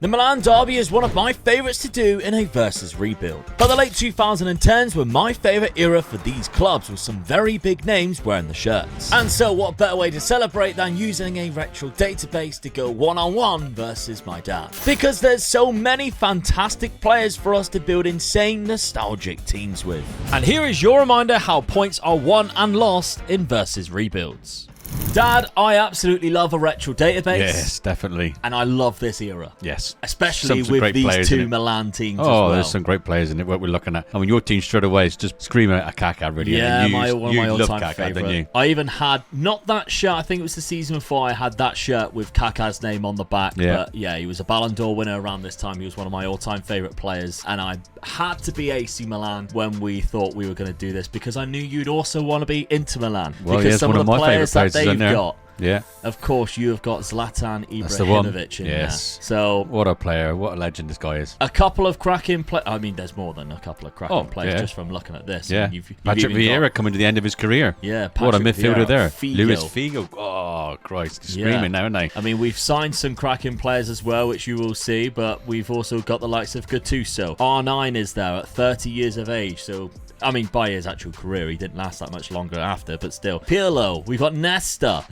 The Milan Derby is one of my favourites to do in a versus rebuild. But the late 2010s were my favourite era for these clubs, with some very big names wearing the shirts. And so what better way to celebrate than using a retro database to go one-on-one versus my dad. Because there's so many fantastic players for us to build insane nostalgic teams with. And here is your reminder how points are won and lost in versus rebuilds. Dad, I absolutely love a retro database. Yes, definitely. And I love this era. Yes. Especially with these two Milan teams as well. Oh, there's some great players in it, what we're looking at. I mean, your team straight away is just screaming at Kaká, really. Yeah, one of my all-time favourite. I even had, not that shirt, I think it was the season before, I had that shirt with Kaká's name on the back. Yeah. But yeah, he was a Ballon d'Or winner around this time. He was one of my all-time favourite players. And I had to be AC Milan when we thought we were going to do this, because I knew you'd also want to be Inter Milan. Well, because yes, some one of the my players that places they've got. Yeah. Of course, you have got Zlatan That's the one. Ibrahimovic in Yes. there. So, what a player. What a legend this guy is. a couple of cracking players. I mean, there's more than a couple of cracking players yeah. just from looking at this. Yeah. I mean, you've Patrick even Vieira coming to the end of his career. Yeah, what a midfielder there. Figo. Luis Figo. Oh, Christ. He's screaming now, isn't he? I mean, we've signed some cracking players as well, which you will see, but we've also got the likes of Gattuso. R9 is there at 30 years of age, so... I mean, by his actual career, he didn't last that much longer after, but still. Pirlo, we've got Nesta.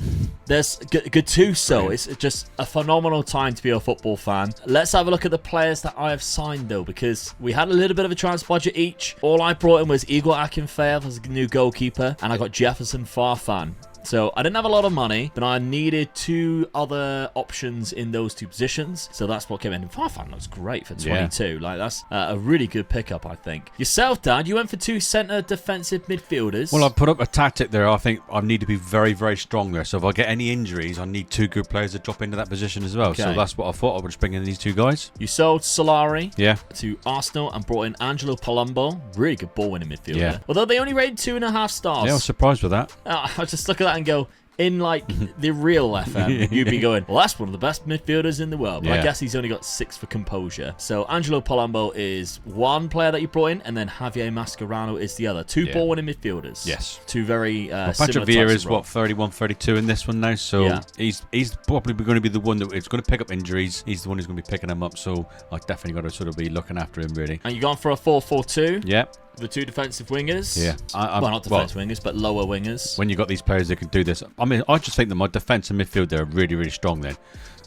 There's Gattuso. It's just a phenomenal time to be a football fan. Let's have a look at the players that I have signed, though, because we had a little bit of a transfer budget each. All I brought in was Igor Akinfeev as a new goalkeeper, and I got Jefferson Farfan. So I didn't have a lot of money, but I needed two other options in those two positions. So that's what came in. And Farfan looks great for 22. Yeah. Like, that's a really good pickup, I think. Yourself, Dad, you went for two centre defensive midfielders. Well, I put up a tactic there. I think I need to be very, very strong there. So if I get any injuries, I need two good players to drop into that position as well. Okay. So that's what I thought. I would just bring in these two guys. You sold Solari to Arsenal and brought in Angelo Palumbo. Really good ball-winning midfielder. Yeah. Although they only rated 2.5 stars. Yeah, I was surprised with that. I just look at that and go, in like the real FM, you'd be going, well, that's one of the best midfielders in the world. But I guess he's only got 6 for composure. So Angelo Palumbo is one player that you brought in, and then Javier Mascherano is the other. Two ball-winning midfielders. Yes. Two very Patrick Vieira is, 31, 32 in this one now. So he's probably going to be the one that is going to pick up injuries. He's the one who's going to be picking them up. So I definitely got to sort of be looking after him, really. And you've gone for a 4-4-2? Yeah. The two defensive wingers. Yeah. Well, not defensive wingers, but lower wingers. When you got these players that can do this, I mean, I just think that my defence and midfield, they're really, really strong then.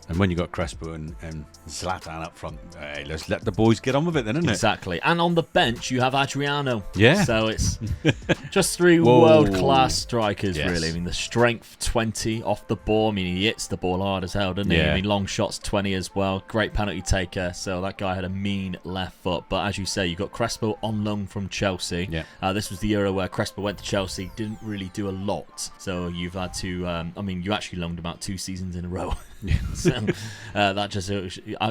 And when you got Crespo and Zlatan up front, hey, let's let the boys get on with it then, isn't it? Exactly. And on the bench, you have Adriano. Yeah. So it's just three world-class strikers, really. I mean, the strength 20 off the ball. I mean, he hits the ball hard as hell, doesn't he? I mean, long shots 20 as well. Great penalty taker. So that guy had a mean left foot. But as you say, you got Crespo on loan from Chelsea. Yeah. This was the era where Crespo went to Chelsea, didn't really do a lot. So you've had to, I mean, you actually loaned him out 2 seasons in a row. So that just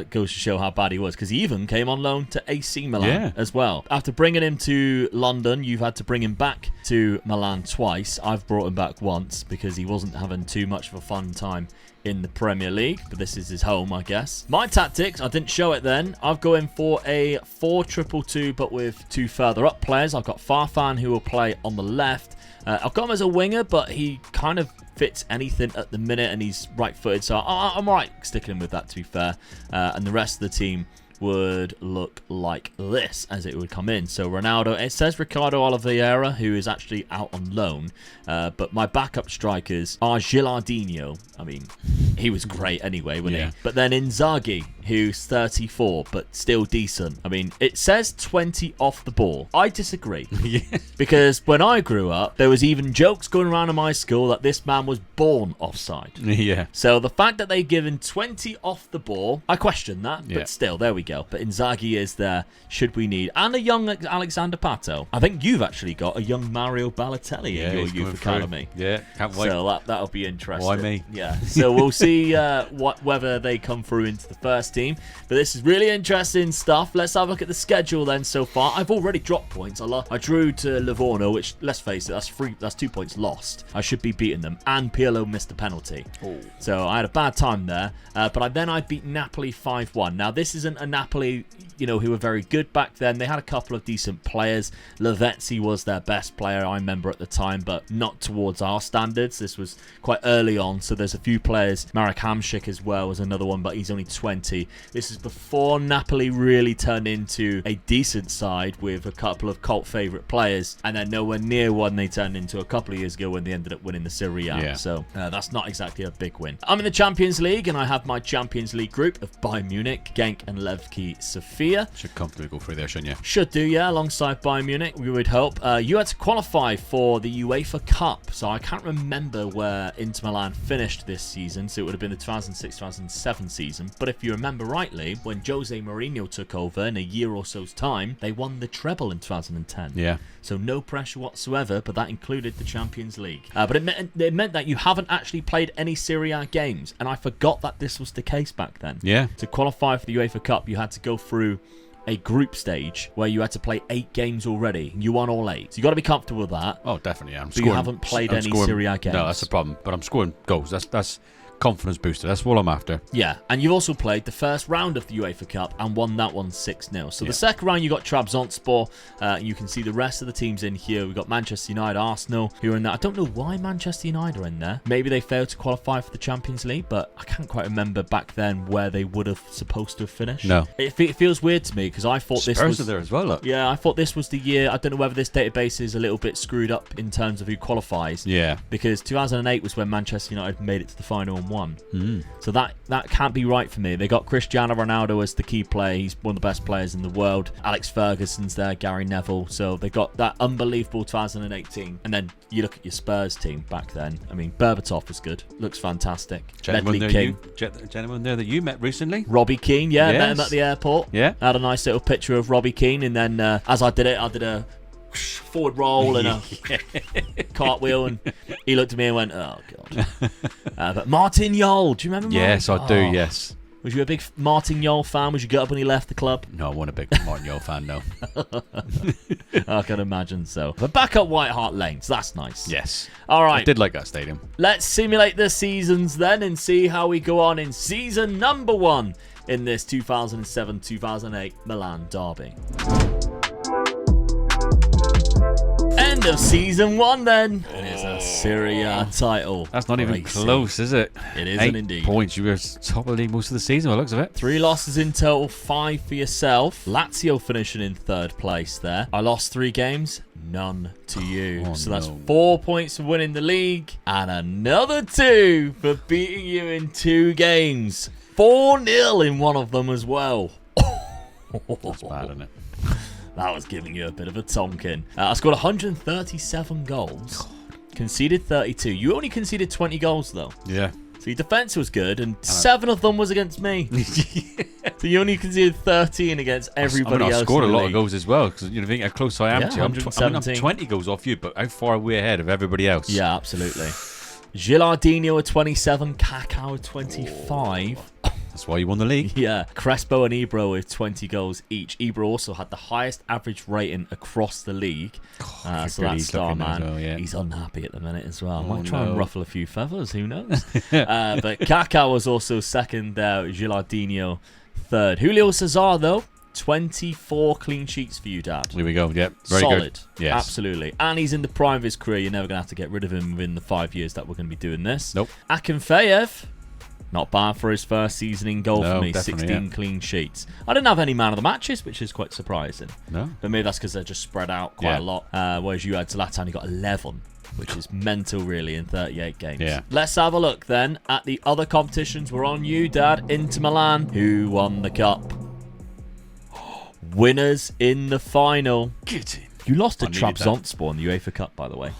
goes to show how bad he was, because he even came on loan to AC Milan as well. After bringing him to London, you've had to bring him back to Milan twice. I've brought him back once because he wasn't having too much of a fun time in the Premier League, but this is his home, I guess. My tactics, I didn't show it then. I've going for a 4-2-2, but with 2 further up players. I've got Farfan, who will play on the left. I've got him as a winger, but he kind of fits anything at the minute, and he's right-footed, so I'm all right sticking him with that, to be fair. And the rest of the team would look like this as it would come in. So Ronaldo, it says Ricardo Oliveira, who is actually out on loan, but my backup strikers are Gilardino. I mean, he was great anyway, wasn't he? But then Inzaghi, who's 34 but still decent. I mean, it says 20 off the ball. I disagree. Because when I grew up, there was even jokes going around in my school that this man was born offside. So the fact that they've given 20 off the ball, I question that, but still, there we go. But Inzaghi is there, should we need. And a young Alexander Pato. I think you've actually got a young Mario Balotelli in your youth academy. Yeah, can't wait. So that'll be interesting. Why me? Yeah, so we'll see whether they come through into the first team. But this is really interesting stuff. Let's have a look at the schedule then so far. I've already dropped points. I drew to Livorno, which, let's face it, that's 2 points lost. I should be beating them. And Pirlo missed a penalty. So I had a bad time there. But then I beat Napoli 5-1. Now, this isn't a Napoli who were very good back then. They had a couple of decent players. Lavezzi was their best player, I remember at the time, but not towards our standards. This was quite early on, so there's a few players. Marek Hamšík as well was another one, but he's only 20. This is before Napoli really turned into a decent side with a couple of cult favourite players, and then nowhere near one they turned into a couple of years ago when they ended up winning the Serie A. So that's not exactly a big win. I'm in the Champions League, and I have my Champions League group of Bayern Munich, Genk and Levski Sofia. Should comfortably go through there, shouldn't you? Should do, yeah, alongside Bayern Munich, we would hope. You had to qualify for the UEFA Cup, so I can't remember where Inter Milan finished this season, so it would have been the 2006-2007 season. But if you remember rightly, when Jose Mourinho took over in a year or so's time, they won the treble in 2010. Yeah. So no pressure whatsoever, but that included the Champions League. But it meant that you haven't actually played any Serie A games, and I forgot that this was the case back then. Yeah. To qualify for the UEFA Cup, you had to go through a group stage where you had to play 8 games already. You won all 8. So you got to be comfortable with that. Oh, definitely. Yeah. You haven't played any Serie A games. No, that's the problem. But I'm scoring goals. That's confidence booster. That's what I'm after. Yeah, and you've also played the first round of the UEFA Cup and won that one 6-0. So the second round you got Trabzonspor. You can see the rest of the teams in here. We've got Manchester United, Arsenal, who are in there. I don't know why Manchester United are in there. Maybe they failed to qualify for the Champions League, but I can't quite remember back then where they would have supposed to have finished. No. It feels weird to me because I thought this was... Spurs are there as well, look. Yeah, I thought this was the year. I don't know whether this database is a little bit screwed up in terms of who qualifies. Yeah. Because 2008 was when Manchester United made it to the final and won. So that can't be right for me. They got Cristiano Ronaldo as the key player. He's one of the best players in the world. Alex Ferguson's there, Gary Neville. So they got that unbelievable 2018. And then you look at your Spurs team back then. I mean, Berbatov was good. Looks fantastic. Gentleman there that you met recently. Robbie Keane, met him at the airport. Yeah. Had a nice little picture of Robbie Keane. And then as I did a forward roll and a cartwheel, and he looked at me and went, "Oh God!" But Martin Jol, do you remember? Yes, I do. Yes. Was you a big Martin Jol fan? Was you gut up when he left the club? No, I wasn't a big Martin Jol fan. No. I can imagine so. But back up White Hart Lane, so that's nice. Yes. All right. I did like that stadium. Let's simulate the seasons then and see how we go on in season number 1 in this 2007-2008 Milan Derby. End of season 1 then. It is a Serie A title. That's not even close, is it? It isn't indeed. 8 points. You were top of the league most of the season by the looks of it. 3 losses in total, 5 for yourself. Lazio finishing in 3rd place there. I lost 3 games, none to you. So that's 4 points for winning the league and another 2 for beating you in 2 games. 4-0 in one of them as well. That's bad, isn't it? That was giving you a bit of a tonkin. I scored 137 goals. Conceded 32. You only conceded 20 goals, though. Yeah. So your defence was good, and 7 of them was against me. So you only conceded 13 against everybody else. I scored a lot of goals as well, because you think how close I am to you. I'm 20 goals off you, but how far are we ahead of everybody else? Yeah, absolutely. Gilardino with 27, Kaká with 25. That's why you won the league. Yeah, Crespo and Ibra with 20 goals each. Ibra also had the highest average rating across the league. So that star man, well, he's unhappy at the minute as well. Might try and ruffle a few feathers, who knows? But Kaká was also second there, Gilardino third. Julio Cesar, though, 24 clean sheets for you, Dad. Here we go. Yep, very solid. Good. Yes, absolutely. And he's in the prime of his career. You're never going to have to get rid of him within the 5 years that we're going to be doing this. Nope. Akinfeev, not bad for his first season in goal for me. 16 clean sheets. I didn't have any man of the matches, which is quite surprising. No. But maybe that's because they're just spread out quite a lot. Whereas you had Zlatan, you got 11, which is mental, really, in 38 games. Yeah. Let's have a look then at the other competitions. We're on you, Dad. Inter Milan, who won the cup. Winners in the final. Get in. You lost to Trabzonspor in the UEFA Cup, by the way.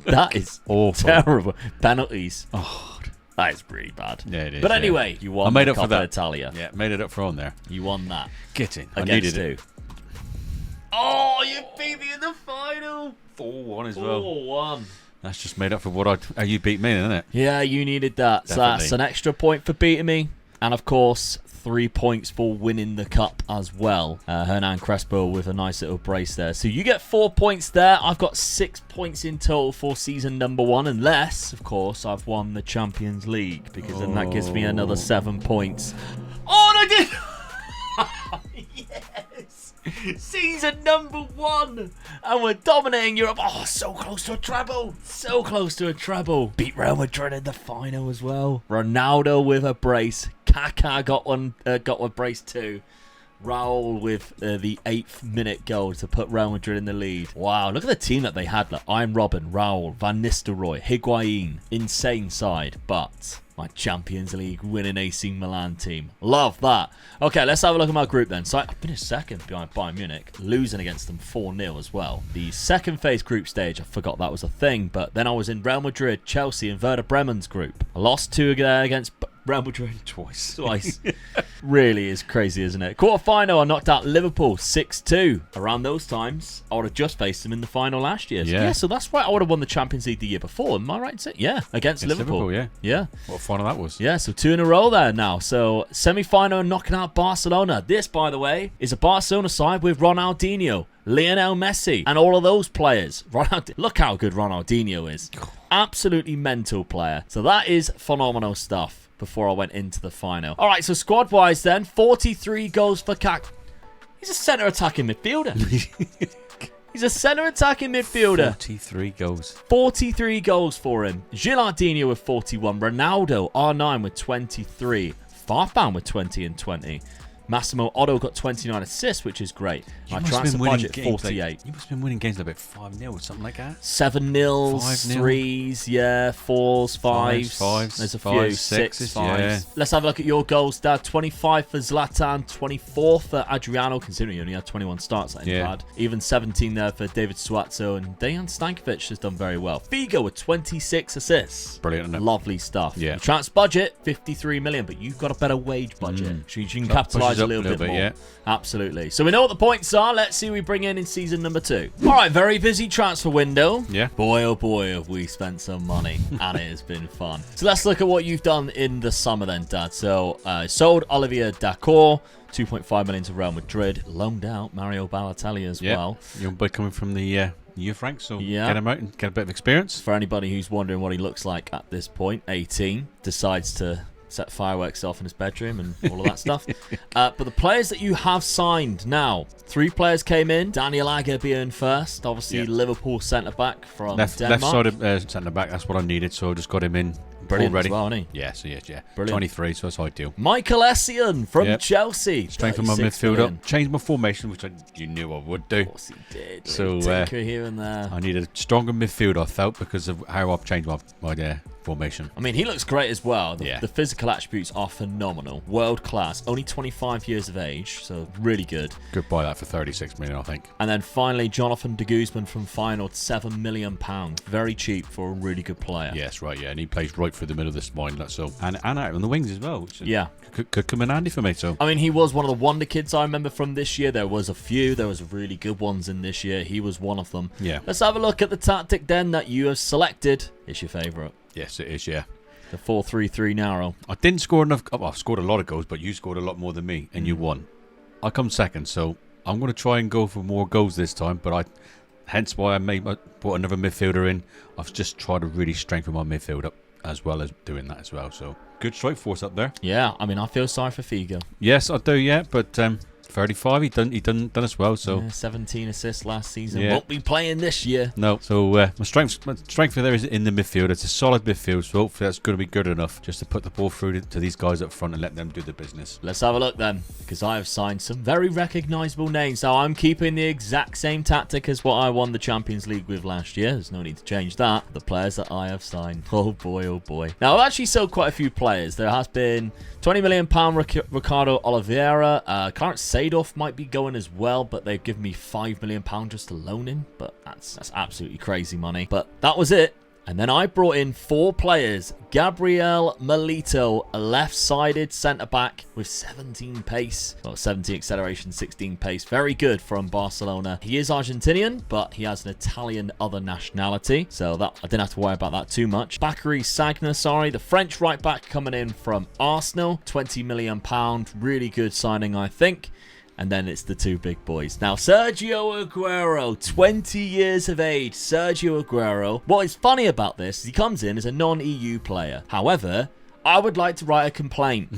That is awful. Terrible. Penalties. Oh, that is pretty bad. Yeah, it is. But anyway, you won the Coppa Italia. Yeah, made it up for on there. You won that. Get in. I needed it. Oh, you beat me in the final. 4-1 as well. 4-1. That's just made up for how you beat me, isn't it? Yeah, you needed that. Definitely. So that's an extra point for beating me. And of course, 3 points for winning the cup as well. Hernan Crespo with a nice little brace there. So you get 4 points there. I've got 6 points in total for season number 1. Unless, of course, I've won the Champions League. Because then that gives me another 7 points. Oh, and I did! Season number 1. And we're dominating Europe. Oh, so close to a treble. So close to a treble. Beat Real Madrid in the final as well. Ronaldo with a brace. Kaká got one brace too. Raul with the 8th minute goal to put Real Madrid in the lead. Wow, look at the team that they had. Look, Iron Robin, Raul, Van Nistelrooy, Higuain. Insane side, but my Champions League winning AC Milan team. Love that. Okay, let's have a look at my group then. So I finished second behind Bayern Munich, losing against them 4-0 as well. The second phase group stage, I forgot that was a thing, but then I was in Real Madrid, Chelsea, and Werder Bremen's group. I lost 2 against Real Madrid twice. Really is crazy, isn't it? Quarter-final, I knocked out Liverpool 6-2. Around those times, I would have just faced them in the final last year. Yeah, so that's right. I would have won the Champions League the year before. Am I right in saying? Yeah, against Liverpool. Yeah. What final that was? Yeah, so 2 in a row there now. So semi-final, knocking out Barcelona. This, by the way, is a Barcelona side with Ronaldinho, Lionel Messi, and all of those players. Look how good Ronaldinho is. Absolutely mental player. So that is phenomenal stuff before I went into the final. All right, so squad-wise then, 43 goals for Kak. He's a centre-attacking midfielder. He's a centre-attacking midfielder. 43 goals. 43 goals for him. Gilardino with 41. Ronaldo, R9 with 23. Farfan with 20 and 20. Massimo Otto got 29 assists, which is great. My transfer budget, 48. You must have been winning games like about 5-0 or something like that. 7-0, 5-0. 3s, yeah, 4s, 5s. There's a few, 6s, 5s. Yeah. Let's have a look at your goals, Dad. 25 for Zlatan, 24 for Adriano, considering he only had 21 starts. That ain't bad. Even 17 there for David Suazo, and Dejan Stankovic has done very well. Figo with 26 assists. Brilliant, isn't it? Lovely stuff. Yeah. Your transfer budget, 53 million, but you've got a better wage budget. So you can capitalise a little bit more. Yeah. Absolutely. So we know what the points are. Let's see who we bring in season number 2. All right, very busy transfer window. Yeah. Boy, oh boy, have we spent some money, and it has been fun. So let's look at what you've done in the summer then, Dad. So sold Olivier Dacour, 2.5 million to Real Madrid. Loaned out Mario Balotelli as well. Young boy coming from the youth Frank, so yeah. Get him out and get a bit of experience. For anybody who's wondering what he looks like at this point, 18, decides to set fireworks off in his bedroom and all of that stuff. But the players that you have signed now, 3 players came in. Daniel Agger being first, obviously Liverpool centre-back from Denmark. Left side of centre-back, that's what I needed, so I just got him in. Brilliant already. As well, isn't he? Yes, yeah. Brilliant. 23, so that's ideal. Michael Essien from Chelsea. Strengthen my midfield up. Changed my formation, which you knew I would do. Of course he did. So here and there. I needed a stronger midfield, I felt, because of how I've changed my formation. I mean, he looks great as well. The physical attributes are phenomenal. World class. Only 25 years of age, so really good. Could buy that for 36 million, I think. And then finally, Jonathan de Guzman from Feyenoord, £7 million. Very cheap for a really good player. Yes, right, yeah. And he plays right through the middle of the spine, so and out on the wings as well. Which could come in handy for me. So I mean, he was one of the wonder kids I remember from this year. There was a few. There was really good ones in this year. He was one of them. Yeah. Let's have a look at the tactic then that you have selected. It's your favourite. Yes, it is, yeah. The 4-3-3 narrow. I didn't score enough. Well, I scored a lot of goals, but you scored a lot more than me, and you won. I come second, so I'm going to try and go for more goals this time, but hence why I brought another midfielder in. I've just tried to really strengthen my midfield up as well as doing that as well. So good strike force up there. Yeah, I mean, I feel sorry for Figo. Yes, I do, yeah, but 35, he done as well. So 17 assists last season. Yeah. Won't be playing this year. No. So my strength there is in the midfield. It's a solid midfield, so hopefully that's going to be good enough just to put the ball through to these guys up front and let them do the business. Let's have a look then, because I have signed some very recognisable names. So I'm keeping the exact same tactic as what I won the Champions League with last year. There's no need to change that. The players that I have signed. Oh boy, oh boy. Now I've actually sold quite a few players. There has been £20 million Ricardo Oliveira. Clarence Seedorf might be going as well, but they've given me £5 million just to loan him. But that's absolutely crazy money. But that was it. And then I brought in 4 players. Gabriel Milito, a left-sided centre-back with 17 pace. Well, 17 acceleration, 16 pace. Very good from Barcelona. He is Argentinian, but he has an Italian other nationality. So that I didn't have to worry about that too much. Bakary Sagna, the French right-back coming in from Arsenal. £20 million. Really good signing, I think. And then it's the 2 big boys. Now, Sergio Aguero, 20 years of age. Sergio Aguero. What is funny about this is he comes in as a non-EU player. However, I would like to write a complaint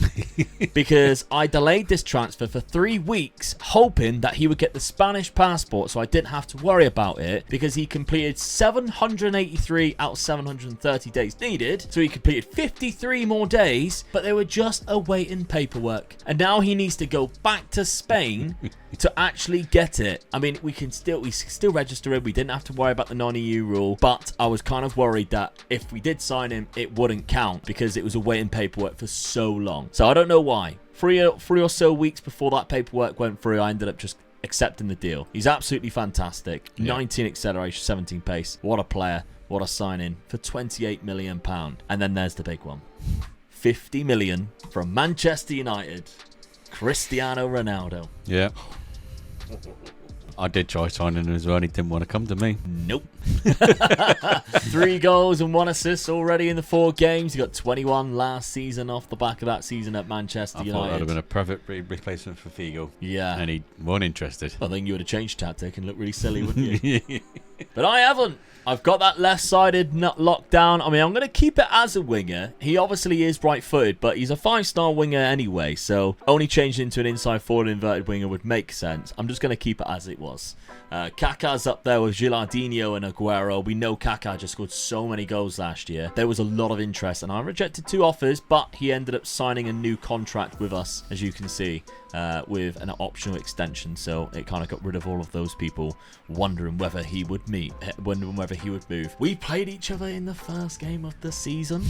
because I delayed this transfer for 3 weeks, hoping that he would get the Spanish passport so I didn't have to worry about it, because he completed 783 out of 730 days needed. So he completed 53 more days, but they were just awaiting paperwork. And now he needs to go back to Spain to actually get it. I mean, we can still register him. We didn't have to worry about the non-EU rule, but I was kind of worried that if we did sign him, it wouldn't count because it was awaiting paperwork for so long. So I don't know why. Three or so weeks before that paperwork went through, I ended up just accepting the deal. He's absolutely fantastic. Yeah. 19 acceleration, 17 pace. What a player. What a sign-in for £28 million. And then there's the big one. 50 million from Manchester United. Cristiano Ronaldo. Yeah. I did try signing him as well, and he didn't want to come to me. Nope. 3 goals and 1 assist already in the 4 games. He got 21 last season off the back of that season at Manchester United. I thought that would have been a perfect replacement for Figo. Yeah. And he wasn't interested. I think you would have changed tactic and looked really silly, wouldn't you? But I haven't. I've got that left-sided nut locked down. I mean, I'm going to keep it as a winger. He obviously is right-footed, but he's a 5-star winger anyway, so only changing into an inside forward inverted winger would make sense. I'm just going to keep it as it was. Kaká's up there with Gilardino and Aguero. We know Kaká just scored so many goals last year. There was a lot of interest, and I rejected 2 offers, but he ended up signing a new contract with us, as you can see, with an optional extension. So it kind of got rid of all of those people wondering whether he would move. We played each other in the first game of the season,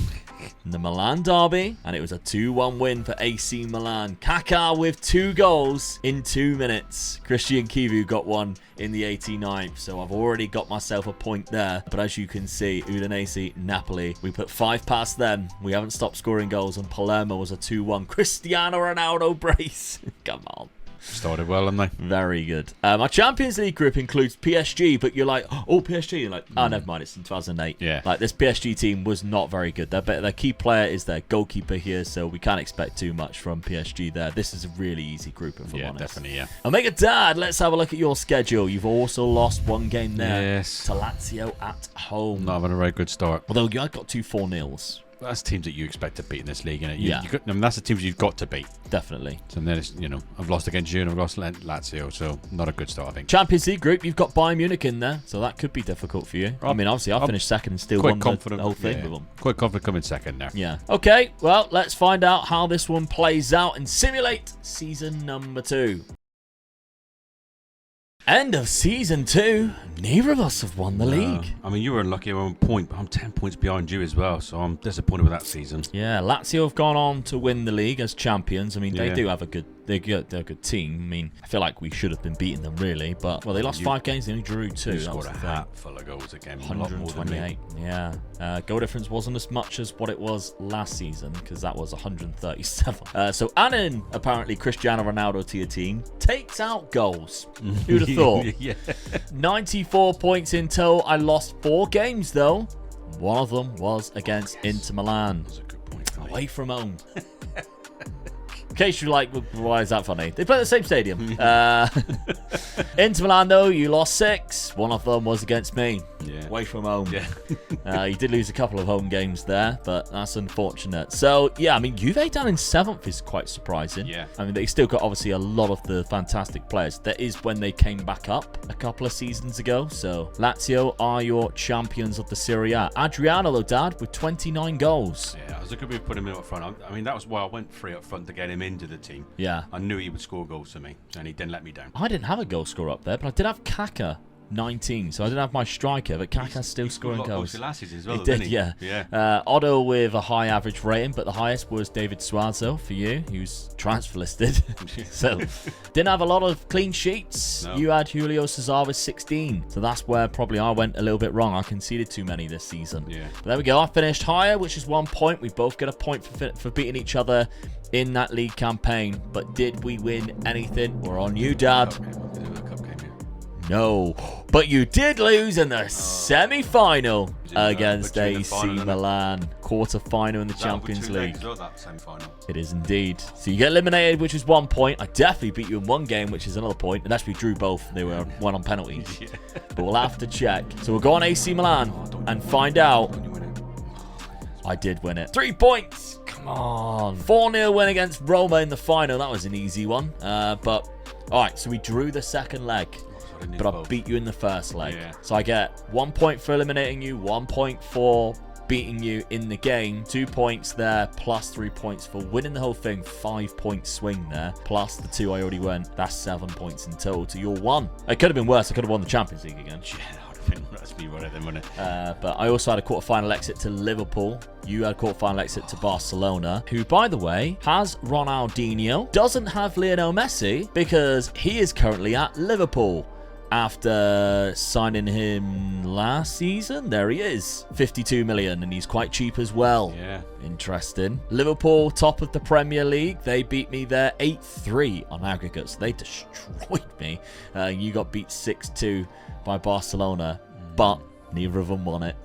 in the Milan Derby, and it was a 2-1 win for AC Milan. Kaká with 2 goals in 2 minutes. Christian Kivu got one in the 89th, so I've already got myself a point there. But as you can see, Udinese, Napoli, we put 5 past them. We haven't stopped scoring goals, and Palermo was a 2-1 Cristiano Ronaldo brace. Come on. Started well, haven't they? Very good. Our Champions League group includes PSG, but you're like, oh, PSG. You're like, never mind, it's in 2008. Yeah. Like, this PSG team was not very good. Their key player is their goalkeeper here, so we can't expect too much from PSG there. This is a really easy group, if I'm honest. Definitely, yeah. Omega Dad, let's have a look at your schedule. You've also lost 1 game there. Yes. To Lazio at home. Not having a very good start. Although you had got 2 4-0s. That's teams that you expect to beat in this league, isn't it? Yeah. I mean, that's the teams you've got to beat. Definitely. So then it's, I've lost against you and I've lost Lazio, so not a good start, I think. Champions League group, you've got Bayern Munich in there, so that could be difficult for you. I mean, obviously, I finished second and still won the whole thing with them. Quite confident coming second there. Yeah. Okay, well, let's find out how this one plays out and simulate season number 2. End of season 2. Neither of us have won the league. I mean, you were unlucky at 1 point, but I'm 10 points behind you as well, so I'm disappointed with that season. Yeah, Lazio have gone on to win the league as champions. I mean, they do have a good team. I mean, I feel like we should have been beating them, really, but, well, they lost 5 games, they only drew 2. You scored a hat full of goals again. 128, yeah. Goal difference wasn't as much as what it was last season, because that was 137. So Anin, apparently Cristiano Ronaldo to your team, takes out goals. Who'd have thought? Yeah. 94 points in total. I lost 4 games, though. One of them was against Inter Milan. That's a good point. Away from home. In case you're like, why is that funny? They play at the same stadium. Inter Milan, though, you lost 6. One of them was against me. Yeah. Away from home. Yeah. You did lose a couple of home games there, but that's unfortunate. So, yeah, I mean, Juve down in 7th is quite surprising. Yeah. I mean, they still got, obviously, a lot of the fantastic players. That is when they came back up a couple of seasons ago. So, Lazio are your champions of the Serie A. Adriano, though, Dad, with 29 goals. Yeah, I was looking to put him in up front. I mean, that was why I went 3 up front to get him into the team. Yeah. I knew he would score goals for me, and he didn't let me down. I didn't have a goal scorer up there, but I did have Kaká, 19. So I didn't have my striker, but Kaká's still scoring goals. Last season as well, He did, didn't he? yeah. Otto with a high average rating, but the highest was David Suazo for you, who's transfer listed. So didn't have a lot of clean sheets. No. You had Julio Cesar with 16. So that's where probably I went a little bit wrong. I conceded too many this season. Yeah. But there we go. I finished higher, which is 1 point. We both get a point for beating each other in that league campaign. But did we win anything? We're on you, Dad. No, but you did lose in the semi-final against AC Milan. Quarter-final in the Champions League. It is indeed. So you get eliminated, which is 1 point. I definitely beat you in 1 game, which is another point. And actually, we drew both. They were one on penalties. But we'll have to check. So we'll go on AC Milan and find out. I did win it. 3 points. Come on. 4-0 win against Roma in the final. That was an easy one. But, all right, so we drew the second leg. But I beat you in the first leg. Yeah. So I get 1 point for eliminating you, 1 point for beating you in the game, 2 points there, plus 3 points for winning the whole thing. 5 point swing there, plus the 2 I already went. That's 7 points in total. You're 1. It could have been worse. I could have won the Champions League again. Yeah, that would have been that's me right then, wouldn't it? But I also had a quarterfinal exit to Liverpool. You had a quarterfinal exit to Barcelona, who, by the way, has Ronaldinho, doesn't have Lionel Messi because he is currently at Liverpool. After signing him last season, there he is, 52 million, and he's quite cheap as well. Yeah. Interesting. Liverpool, top of the Premier League. They beat me there 8-3 on aggregates. They destroyed me. You got beat 6-2 by Barcelona, but neither of them won it.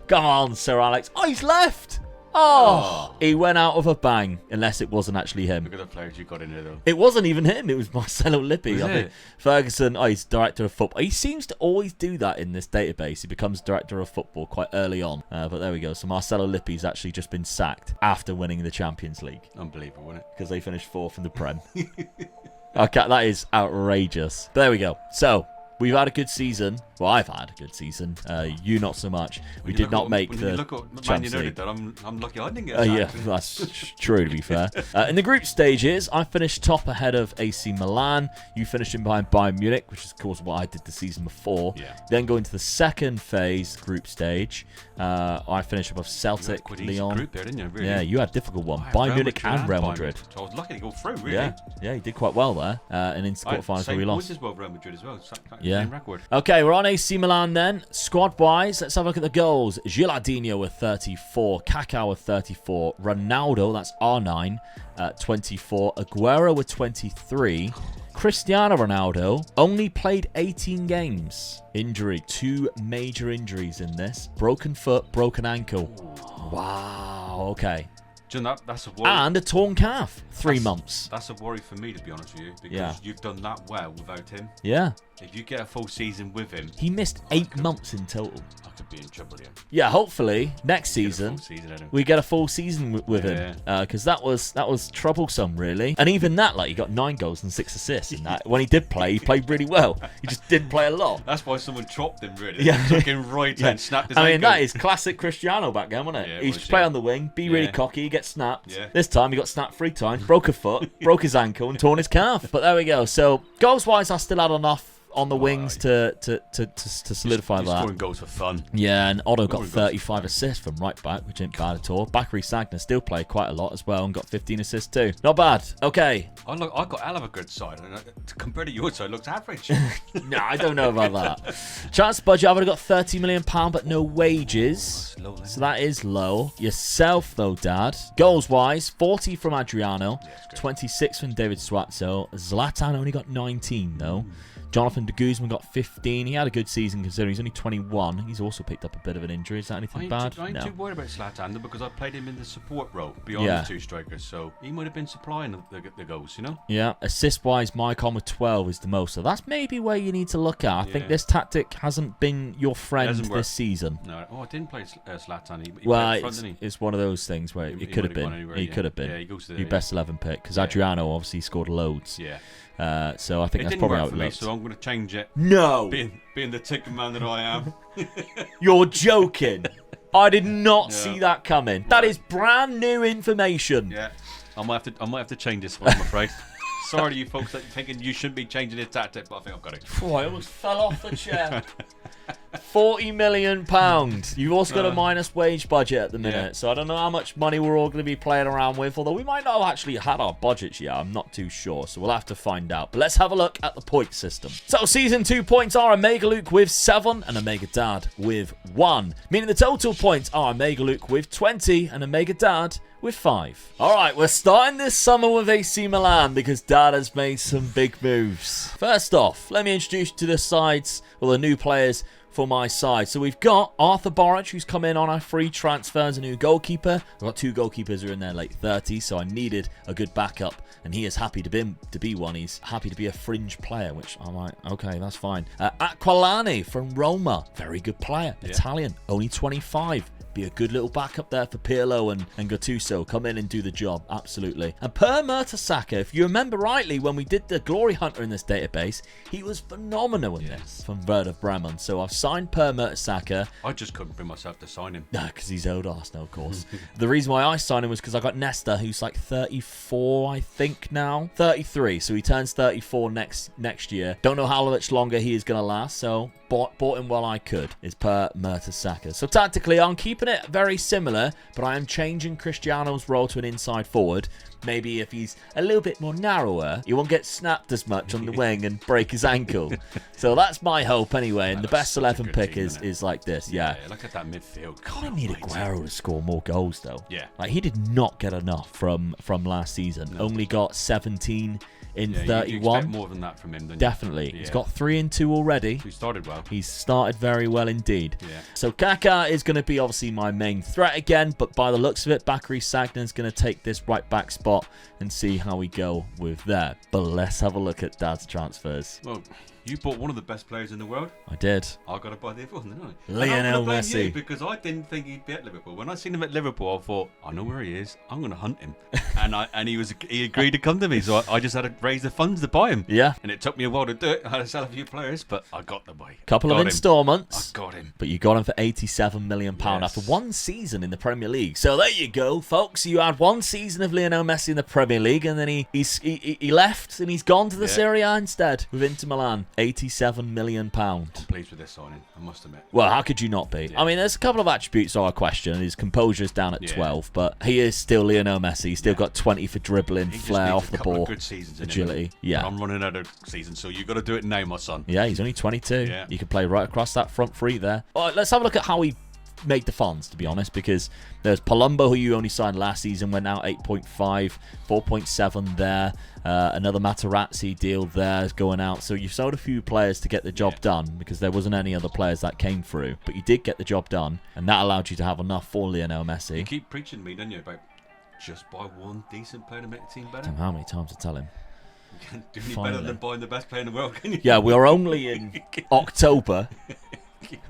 Come on, Sir Alex. Oh, he's left. Oh, he went out of a bang, unless it wasn't actually him. Look at the players you got in there, though. It wasn't even him. It was Marcelo Lippi. I think Ferguson, he's director of football. He seems to always do that in this database. He becomes director of football quite early on. But there we go. So Marcelo Lippi's actually just been sacked after winning the Champions League. Unbelievable, wasn't it? Because they finished 4th in the Prem. Okay, that is outrageous. But there we go. So we've had a good season. Well, I've had a good season. You not so much. We did not make the Champions League. I'm lucky I didn't get yeah, that's true, to be fair. In the group stages, I finished top ahead of AC Milan. You finished in behind Bayern Munich, which is, of course, what I did the season before. Yeah. Then going to the second phase group stage, I finished above Celtic, Lyon. Group there, didn't you? Really? Yeah, you had a difficult one. Bayern Munich and Real Madrid. So I was lucky to go through, really. Yeah, you did quite well there. And into the quarterfinals where we lost. As well, Real Madrid as well. Yeah. Same record. Okay, we're on AC Milan then. Squad-wise, let's have a look at the goals. Gilardino with 34. Kaká with 34. Ronaldo, that's R9, 24. Aguero with 23. Cristiano Ronaldo only played 18 games. Injury. 2 major injuries in this. Broken foot, broken ankle. Wow, okay. That's a worry. And a torn calf. 3 months. That's a worry for me, to be honest with you, because you've done that well without him. Yeah. If you get a full season with him, he missed 8 months in total. I could be in trouble here. Yeah, hopefully next season we get a full season with him, because that was troublesome, really. And even that, like, he got 9 goals and 6 assists in that. When he did play, he played really well. He just didn't play a lot. That's why someone chopped him, really. Yeah, took him right and snapped his ankle. that is classic Cristiano back then, wasn't it? Yeah, he used to play on the wing, be really cocky, get snapped. Yeah. This time he got snapped 3 times, broke a foot, broke his ankle, and torn his calf. But there we go. So goals wise, I still had enough on the wings to solidify that. Scoring goals for fun. Yeah, and Otto got 35 assists from right back, which ain't bad at all. Bakary Sagna still played quite a lot as well and got 15 assists too. Not bad. Okay. I got hell of a good side. Compared to your side, looks average. No, I don't know about that. Chance budget, I've only got £30 million, but no wages. Low, so that is low. Yourself, though, Dad. Goals-wise, 40 from Adriano, 26 from David Suazzo. Zlatan only got 19, though. Jonathan de Guzman got 15. He had a good season considering he's only 21. He's also picked up a bit of an injury. Is that anything bad? I ain't too worried about Zlatan because I played him in the support role beyond the 2 strikers, so he might have been supplying the goals, you know? Yeah. Assist-wise, Maicon with 12 is the most, so that's maybe where you need to look at. I think this tactic hasn't been your friend this season. No. Oh, I didn't play Zlatan. He well, front, didn't he? It's one of those things where it could have been. He could have been. Yeah, he goes to your best 11 pick because Adriano obviously scored loads. Yeah. So I think that's probably how it looks. So I'm going to change it. No! Being the ticket man that I am. You're joking. I did not see that coming. That is brand new information. Yeah. I might have to change this one, I'm afraid. Sorry to you folks that thinking you shouldn't be changing this tactic, but I think I've got it. Oh, I almost fell off the chair. £40 million. You've also got a minus wage budget at the minute, so I don't know how much money we're all going to be playing around with, although we might not have actually had our budgets yet. I'm not too sure, so we'll have to find out. But let's have a look at the point system. So Season 2 points are Omega Luke with 7 and Omega Dad with 1, meaning the total points are Omega Luke with 20 and Omega Dad with 5. Alright, we're starting this summer with AC Milan because Dad has made some big moves. First off, let me introduce you to the sides, well, the new players for my side. So we've got Arthur Boric, who's come in on a free transfer as a new goalkeeper. I've got 2 goalkeepers who are in their late 30s, so I needed a good backup, and he is happy to be one. He's happy to be a fringe player, which I'm like, okay, that's fine. Aquilani from Roma, very good player. Italian, only 25. Be a good little backup there for Pirlo and Gattuso. Come in and do the job, absolutely. And Per Mertesacker, if you remember rightly, when we did the Glory Hunter in this database, he was phenomenal in this from Werder Bremen. So I've signed Per Mertesacker. I just couldn't bring myself to sign him. No, because he's old Arsenal, of course. The reason why I signed him was because I got Nesta, who's like 34, I think now. 33, so he turns 34 next year. Don't know how much longer he is going to last, so bought him while I could, is Per Mertesacker. So tactically, I'm keeping it very similar, but I am changing Cristiano's role to an inside forward. Maybe if he's a little bit more narrower, he won't get snapped as much on the wing and break his ankle. So that's my hope anyway. And the best 11 pick is like this. Yeah. Look at that midfield. Kind of need Aguero to score more goals though. Yeah. Like he did not get enough from last season. No. Only got 17 in 31. You expect more than that from him, don't you? Definitely. He's got 3 and 2 already. He started well. He's started very well indeed. Yeah. So Kaká is going to be obviously my main threat again, but by the looks of it, Bakary Sagnan's going to take this right back spot and see how we go with that. But let's have a look at Dad's transfers. Well, you bought one of the best players in the world. I did. I got to buy the other one, didn't I? Lionel Messi. Because I didn't think he'd be at Liverpool. When I seen him at Liverpool, I thought, I know where he is. I'm going to hunt him. and he agreed to come to me, so I just had to raise the funds to buy him. Yeah. And it took me a while to do it. I had to sell a few players, but I got the boy. Couple of instalments. I got him. But you got him for £87 million after one season in the Premier League. So there you go, folks. You had one season of Lionel Messi in the Premier League, and then he left and he's gone to the Serie A instead with Inter Milan. £87 million. I'm pleased with this signing, I must admit. Well, how could you not be? I mean, there's a couple of attributes I question. His composure is down at 12, but he is still Lionel Messi. He's still got 20 for dribbling, flair off the ball, good seasons, agility. Yeah, I'm running out of seasons, so you got to do it now, my son. Yeah, he's only 22. Yeah. You can play right across that front three there. All right, let's have a look at how he made the funds, to be honest, because there's Palumbo, who you only signed last season, went out 8.5, 4.7 there. Another Materazzi deal there is going out. So you've sold a few players to get the job done, because there wasn't any other players that came through. But you did get the job done, and that allowed you to have enough for Lionel Messi. You keep preaching to me, don't you, about just buy one decent player to make the team better? I don't know how many times I tell him. You can't do any better than buying the best player in the world, can you? Yeah, we're only in October.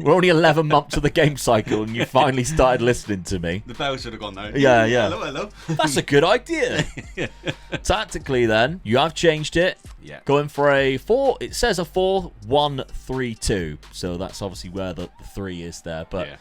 We're only 11 months of the game cycle, and you finally started listening to me. The bell should have gone now. Yeah. Hello. That's a good idea. Tactically, then, you have changed it. Yeah. Going for a 4. It says a 4-1-3-2. So that's obviously where the 3 is there. But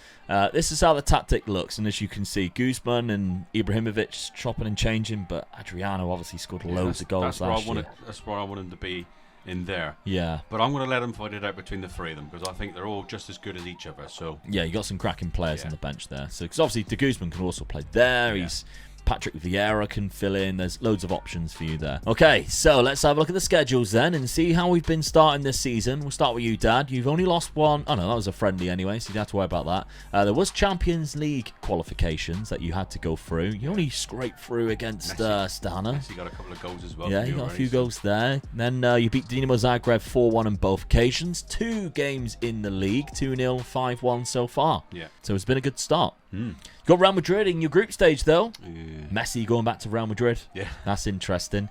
this is how the tactic looks. And as you can see, Guzman and Ibrahimovic chopping and changing. But Adriano obviously scored loads of goals last year. That's where I want him to be in there. Yeah. But I'm going to let them fight it out between the 3 of them, because I think they're all just as good as each other. So yeah, you got some cracking players on the bench there. So because obviously De Guzman can also play there. Yeah. He's Patrick Vieira can fill in. There's loads of options for you there. Okay, so let's have a look at the schedules then and see how we've been starting this season. We'll start with you, Dad. You've only lost one. Oh, no, that was a friendly anyway, so you don't have to worry about that. There was Champions League qualifications that you had to go through. You only scraped through against Stana. Messi got a couple of goals as well. Yeah, you got a few goals there. Then you beat Dinamo Zagreb 4-1 on both occasions. 2 games in the league, 2-0, 5-1 so far. Yeah. So it's been a good start. You got Real Madrid in your group stage, though. Yeah. Messi going back to Real Madrid. Yeah. That's interesting.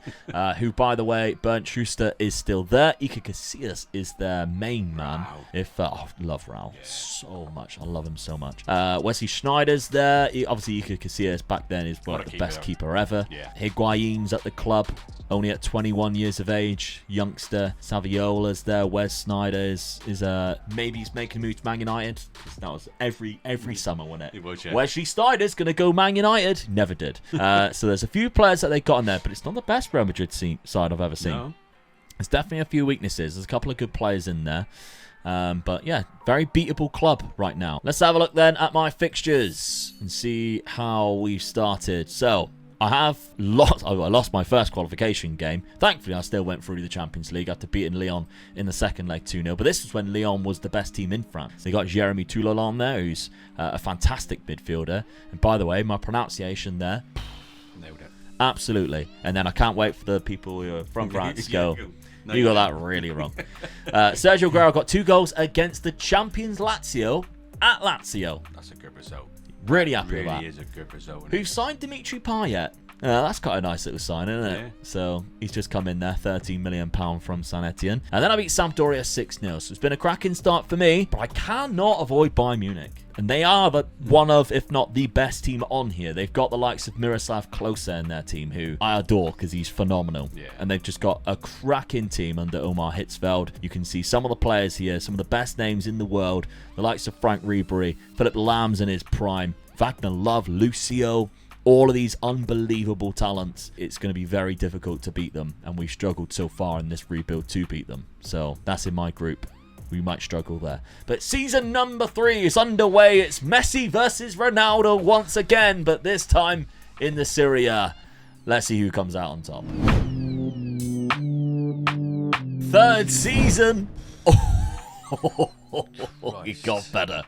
Who, by the way, Bernd Schuster is still there. Iker Casillas is their main man. Wow. I love Real so much. I love him so much. Wesley Sneijder's there. Obviously, Iker Casillas back then is one of the best keeper ever. Yeah. Higuain's at the club, only at 21 years of age. Youngster. Saviola's there. Wes Sneijder is maybe he's making a move to Man United. That was every summer, wasn't it? Wesley Sneijder's going to go Man United. Never did. So there's a few players that they got in there, but it's not the best Real Madrid side I've ever seen. No. There's definitely a few weaknesses. There's a couple of good players in there. But yeah, very beatable club right now. Let's have a look then at my fixtures and see how we've started. So I lost my first qualification game. Thankfully, I still went through the Champions League after beating Lyon in the second leg 2-0. But this was when Lyon was the best team in France. They got Jeremy Toulalan there, who's a fantastic midfielder. And by the way, my pronunciation there, nailed it. Absolutely. And then I can't wait for the people who are from France to go, you got that really wrong. Sergio Aguero got 2 goals against the champions Lazio at Lazio. That's a good result. Really happy with that. Really is a good result. Who signed Dimitri Payet That's quite a nice little sign, isn't it? Yeah. So he's just come in there, £13 million from San Etienne. And then I beat Sampdoria 6-0. So it's been a cracking start for me, but I cannot avoid Bayern Munich. And they are one of, if not the best team on here. They've got the likes of Miroslav Klose in their team, who I adore because he's phenomenal. Yeah. And they've just got a cracking team under Omar Hitzfeld. You can see some of the players here, some of the best names in the world. The likes of Frank Ribery, Philip Lamb's in his prime, Wagner Love, Lucio. All of these unbelievable talents. It's going to be very difficult to beat them. And we've struggled so far in this rebuild to beat them. So that's in my group. We might struggle there. But season number 3 is underway. It's Messi versus Ronaldo once again. But this time in the Serie A. Let's see who comes out on top. 3rd season. Oh, it got better.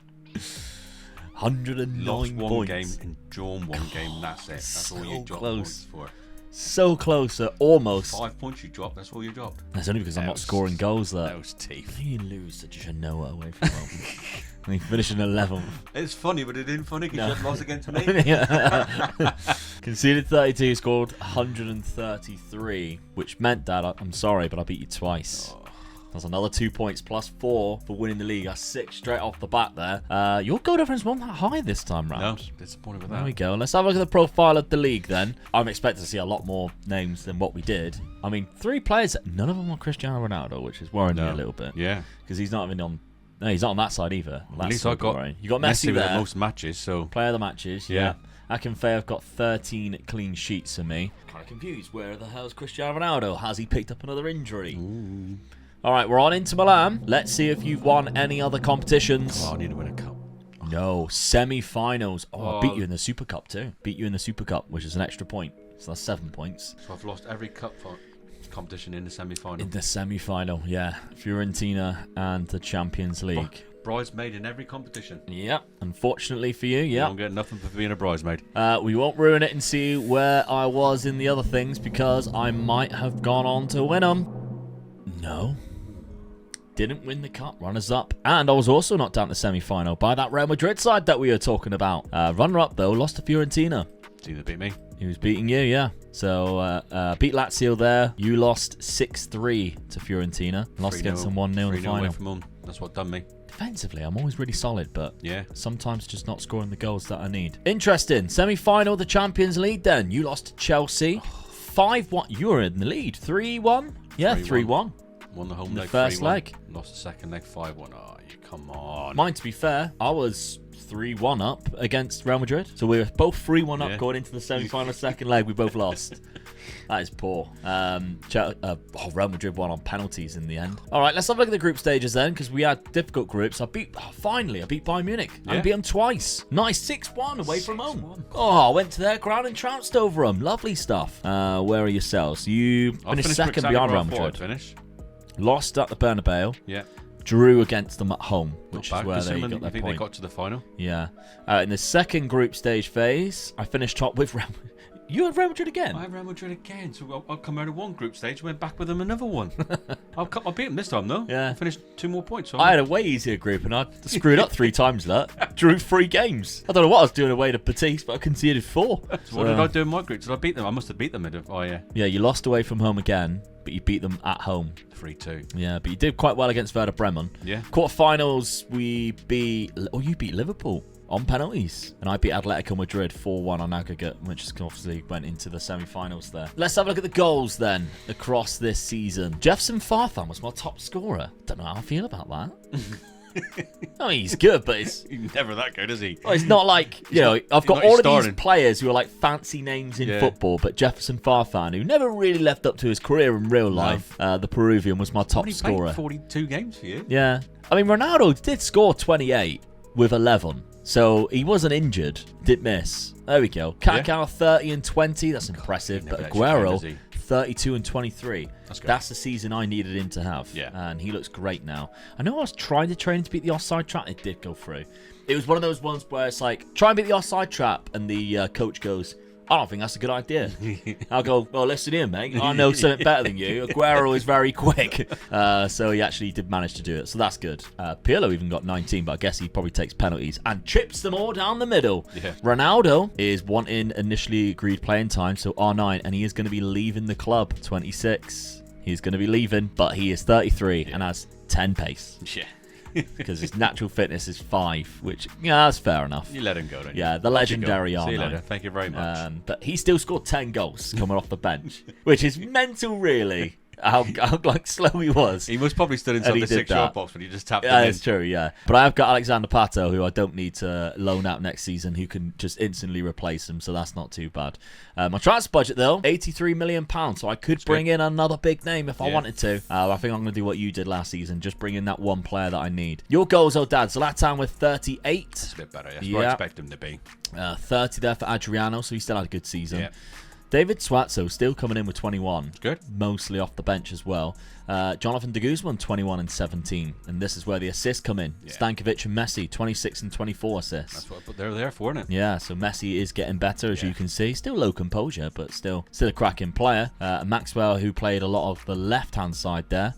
109 Lost one points. game and drawn one game. That's it. That's all you dropped points for. So close, almost. 5 points you dropped. That's all you dropped. That's only because I'm not scoring goals there. Those teeth. You lose to Genoa away from home. And you finish in 11th. It's funny, but it isn't funny because you lost against me. Conceded 32, scored 133, which meant that I'm sorry, but I beat you twice. That's another 2 points plus 4 for winning the league. That's 6 straight off the bat there. Your goal difference wasn't that high this time round. No, disappointed with that. There we go. Let's have a look at the profile of the league then. I'm expecting to see a lot more names than what we did. I mean, 3 players, none of them are Cristiano Ronaldo, which is worrying me a little bit. Yeah. Because he's not even on... No, he's not on that side either. At least I got You got Messi with there. the most matches, so... Player of the matches, yeah. Akinfe've got 13 clean sheets for me. Kind of confused. Where the hell's Cristiano Ronaldo? Has he picked up another injury? Ooh. All right, we're on Inter Milan. Let's see if you've won any other competitions. Oh, I need to win a cup. No, semi-finals. I beat you in the Super Cup too. Beat you in the Super Cup, which is an extra point. So that's 7 points. So I've lost every cup competition in the semi-final. In the semi-final, yeah. Fiorentina and the Champions League. Bridesmaid in every competition. Yep. Unfortunately for you, yeah. You don't get nothing for being a bridesmaid. We won't ruin it and see where I was in the other things because I might have gone on to win them. No. Didn't win the cup, runners up, and I was also knocked down to the semi-final by that Real Madrid side that we were talking about. Runner-up though, lost to Fiorentina. Did they beat me? He was beating you, yeah. So beat Lazio there. You lost 6-3 to Fiorentina. Lost against them 1-0 in the final. Away from home. That's what done me. Defensively, I'm always really solid, but yeah, sometimes just not scoring the goals that I need. Interesting. Semi-final of the Champions League then. You lost to Chelsea. 5-1. You were in the lead. 3-1? Yeah, 3-1. Won the home the leg. First 3-1. Leg. Lost the second leg 5-1. Oh, you come on. Mine, to be fair, I was 3-1 up against Real Madrid. So we were both 3-1 up going into the semi-final second leg. We both lost. That is poor. Real Madrid won on penalties in the end. All right, let's have a look at the group stages then, because we had difficult groups. Finally, I beat Bayern Munich. Yeah. I beat them twice. Nice 6-1 away from home. Oh, I went to their ground and trounced over them. Lovely stuff. Where are yourselves? You finished second behind Real Madrid. Lost at the Bernabeu. Yeah. Drew against them at home, which is where they got their point. I think they got to the final. Yeah. In the second group stage phase, I finished top with Real Madrid. You had Real Madrid again? I had Real Madrid again. So I'll come out of one group stage, went back with them another one. I beat them this time, though. Yeah. I finished 2 more points. So I had a way easier group, and I screwed up 3 times that. Drew 3 games. I don't know what I was doing away to Batiste, but I conceded 4. So what did I do in my group? Did I beat them? I must have beat them. Oh, yeah. Yeah, you lost away from home again, but you beat them at home. 3-2. Yeah, but you did quite well against Werder Bremen. Yeah. Quarterfinals, you beat Liverpool on penalties. And I beat Atletico Madrid 4-1 on aggregate, which obviously went into the semi-finals there. Let's have a look at the goals then across this season. Jefferson Farfan was my top scorer. Don't know how I feel about that. I mean, he's good, but he's never that good, is he? Well, it's not like, I've got all of these players who are like fancy names in football, but Jefferson Farfan, who never really left up to his career in real life, the Peruvian, was my top scorer. Played 42 games for you. Yeah. I mean, Ronaldo did score 28 with 11. So he wasn't injured, did miss. There we go. Kaká 30 and 20, that's impressive. But Aguero 32 and 23. That's the season I needed him to have. Yeah. And he looks great now. I know I was trying to train to beat the offside trap. It did go through. It was one of those ones where it's like, try and beat the offside trap. And the coach goes, I don't think that's a good idea. I'll go, well, listen here, mate. I know something better than you. Aguero is very quick. So he actually did manage to do it. So that's good. Pirlo even got 19, but I guess he probably takes penalties and chips them all down the middle. Yeah. Ronaldo is wanting initially agreed playing time, so R9, and he is going to be leaving the club, 26. He's going to be leaving, but he is 33 and has 10 pace. Yeah. Because his natural fitness is 5, which, yeah, that's fair enough. You let him go, don't you? Yeah, the legendary R9. See you later. Thank you very much. But he still scored 10 goals coming off the bench, which is mental, really. How like slow he was. He was probably stood inside the 6-yard box when he just tapped him in. It's true, yeah. But I've got Alexander Pato, who I don't need to loan out next season, who can just instantly replace him, so that's not too bad. My transfer budget, though, £83 million, so I could bring in another big name if I wanted to. I think I'm going to do what you did last season, just bring in that one player that I need. Your goals, oh, Dad. Zlatan with 38. That's a bit better. That's where I expect him to be. 30 there for Adriano, so he still had a good season. Yeah. David Suazzo still coming in with 21. Good. Mostly off the bench as well. Jonathan de Guzman, 21 and 17. And this is where the assists come in. Yeah. Stankovic and Messi, 26 and 24 assists. That's what they're there for, isn't it? Yeah, so Messi is getting better, as you can see. Still low composure, but still a cracking player. Maxwell, who played a lot of the left-hand side there.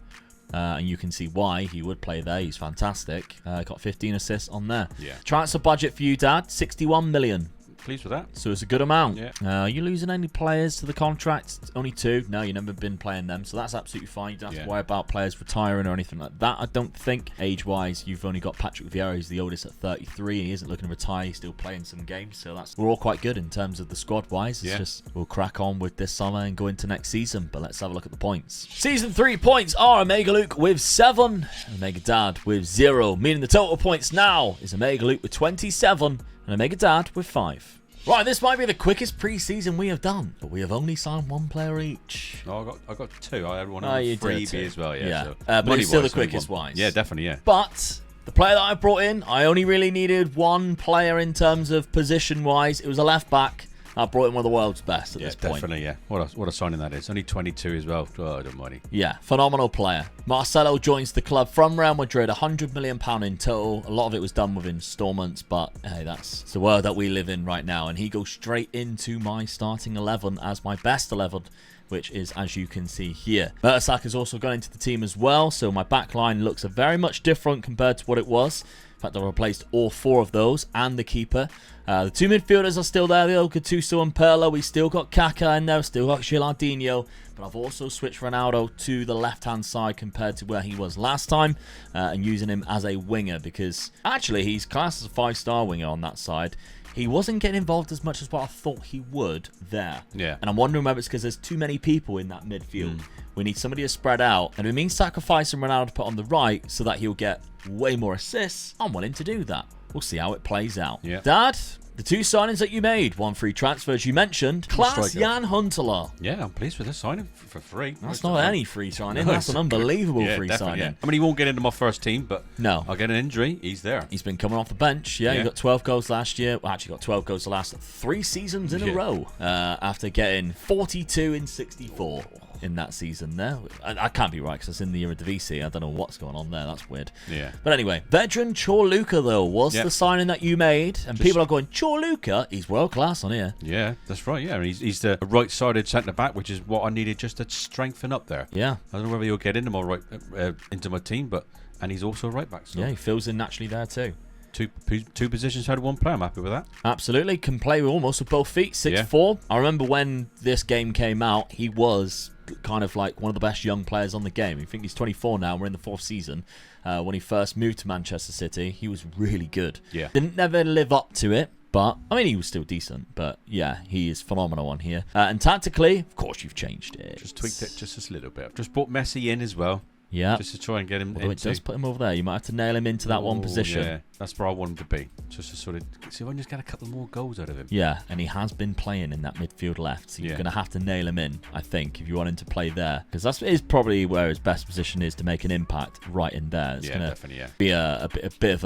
And you can see why he would play there. He's fantastic. Got 15 assists on there. Yeah. Transfer budget for you, Dad, 61 million. Pleased with that. So it's a good amount. Yeah. Are you losing any players to the contract? Only 2. No, you've never been playing them, so that's absolutely fine. You don't have to worry about players retiring or anything like that, I don't think. Age-wise, you've only got Patrick Vieira, who's the oldest at 33, and he isn't looking to retire. He's still playing some games, so we're all quite good in terms of the squad-wise. It's just we'll crack on with this summer and go into next season, but let's have a look at the points. Season 3 points are Omega Luke with 7, Omega Dad with 0, meaning the total points now is Omega Luke with 27 and Omega Dad with 5. Right, this might be the quickest pre-season we have done, but we have only signed 1 player each. No, I got 2. I had one on freebie as well, yeah. So but it's still the quickest wise. Yeah, definitely, yeah. But the player that I brought in, I only really needed 1 player in terms of position-wise. It was a left-back. I brought in one of the world's best at this point. Definitely, yeah. What a signing that is. Only 22 as well. Oh, I don't mind. Yeah, phenomenal player. Marcelo joins the club from Real Madrid, £100 million in total. A lot of it was done with installments, but hey, that's the world that we live in right now. And he goes straight into my starting 11 as my best 11, which is, as you can see here. Mertesacker has also gone into the team as well, so my back line looks very much different compared to what it was. In fact, I've replaced all 4 of those and the keeper. The 2 midfielders are still there, the Gattuso and Pirlo. We still got Kaká in there, still got Gilardino. But I've also switched Ronaldo to the left-hand side compared to where he was last time. And using him as a winger because actually he's classed as a 5-star winger on that side. He wasn't getting involved as much as what I thought he would there. Yeah. And I'm wondering whether it's because there's too many people in that midfield. We need somebody to spread out. And it means sacrificing Ronaldo to put on the right so that he'll get way more assists. I'm willing to do that. We'll see how it plays out. Yeah. Dad, the 2 signings that you made, 1 free transfer, as you mentioned. Klaas Jan Huntelaar. Yeah, I'm pleased with this signing for free. That's not any free signing. That's an unbelievable free signing. Yeah. I mean, he won't get into my first team, but no, I'll get an injury. He's there. He's been coming off the bench. Yeah, he got 12 goals last year. Well, actually got 12 goals the last 3 seasons in a row after getting 42 in 64. In that season there. I can't be right because it's in the Eredivisie. I don't know what's going on there. That's weird. Yeah. But anyway, veteran Chorluka, though, was the signing that you made. And people are going, Chorluka, he's world class on here. Yeah, that's right. Yeah, he's the right-sided centre-back, which is what I needed just to strengthen up there. Yeah. I don't know whether he'll get into my team, and he's also right-back. So. Yeah, he fills in naturally there too. Two positions had 1 player. I'm happy with that. Absolutely. Can play almost with both feet. 6'4". I remember when this game came out, he was kind of like one of the best young players on the game. I think he's 24 now. We're in the 4th season. When he first moved to Manchester City, he was really good. Yeah. Didn't never live up to it. But, I mean, he was still decent. But, yeah, he is phenomenal on here. And tactically, of course, you've changed it. Just tweaked it just a little bit. I've just brought Messi in as well. Yeah. Just to try and get him Although it does put him over there. You might have to nail him into that one position. Yeah, that's where I want him to be. Just to sort of see if I can just get a couple more goals out of him. Yeah, and he has been playing in that midfield left. So you're going to have to nail him in, I think, if you want him to play there. Because that is probably where his best position is to make an impact right in there. It's going to be a bit of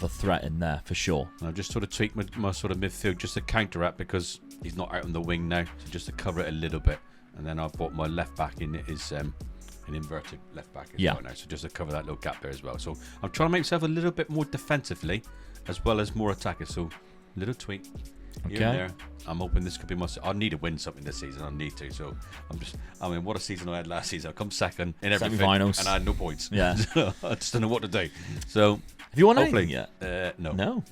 a threat in there for sure. And I've just sort of tweaked my sort of midfield just to counteract because he's not out on the wing now. So just to cover it a little bit. And then I've brought my left back in is an inverted left back as well now, so just to cover that little gap there as well. So I'm trying to make myself a little bit more defensively as well as more attacker. So little tweak, here and there. I'm hoping this could be my. I need to win something this season. I need to. So what a season I had last season. I come second in everything, Semi-finals. and I had no points. Yeah. So I just don't know what to do. So have you won hopefully, anything yet? No.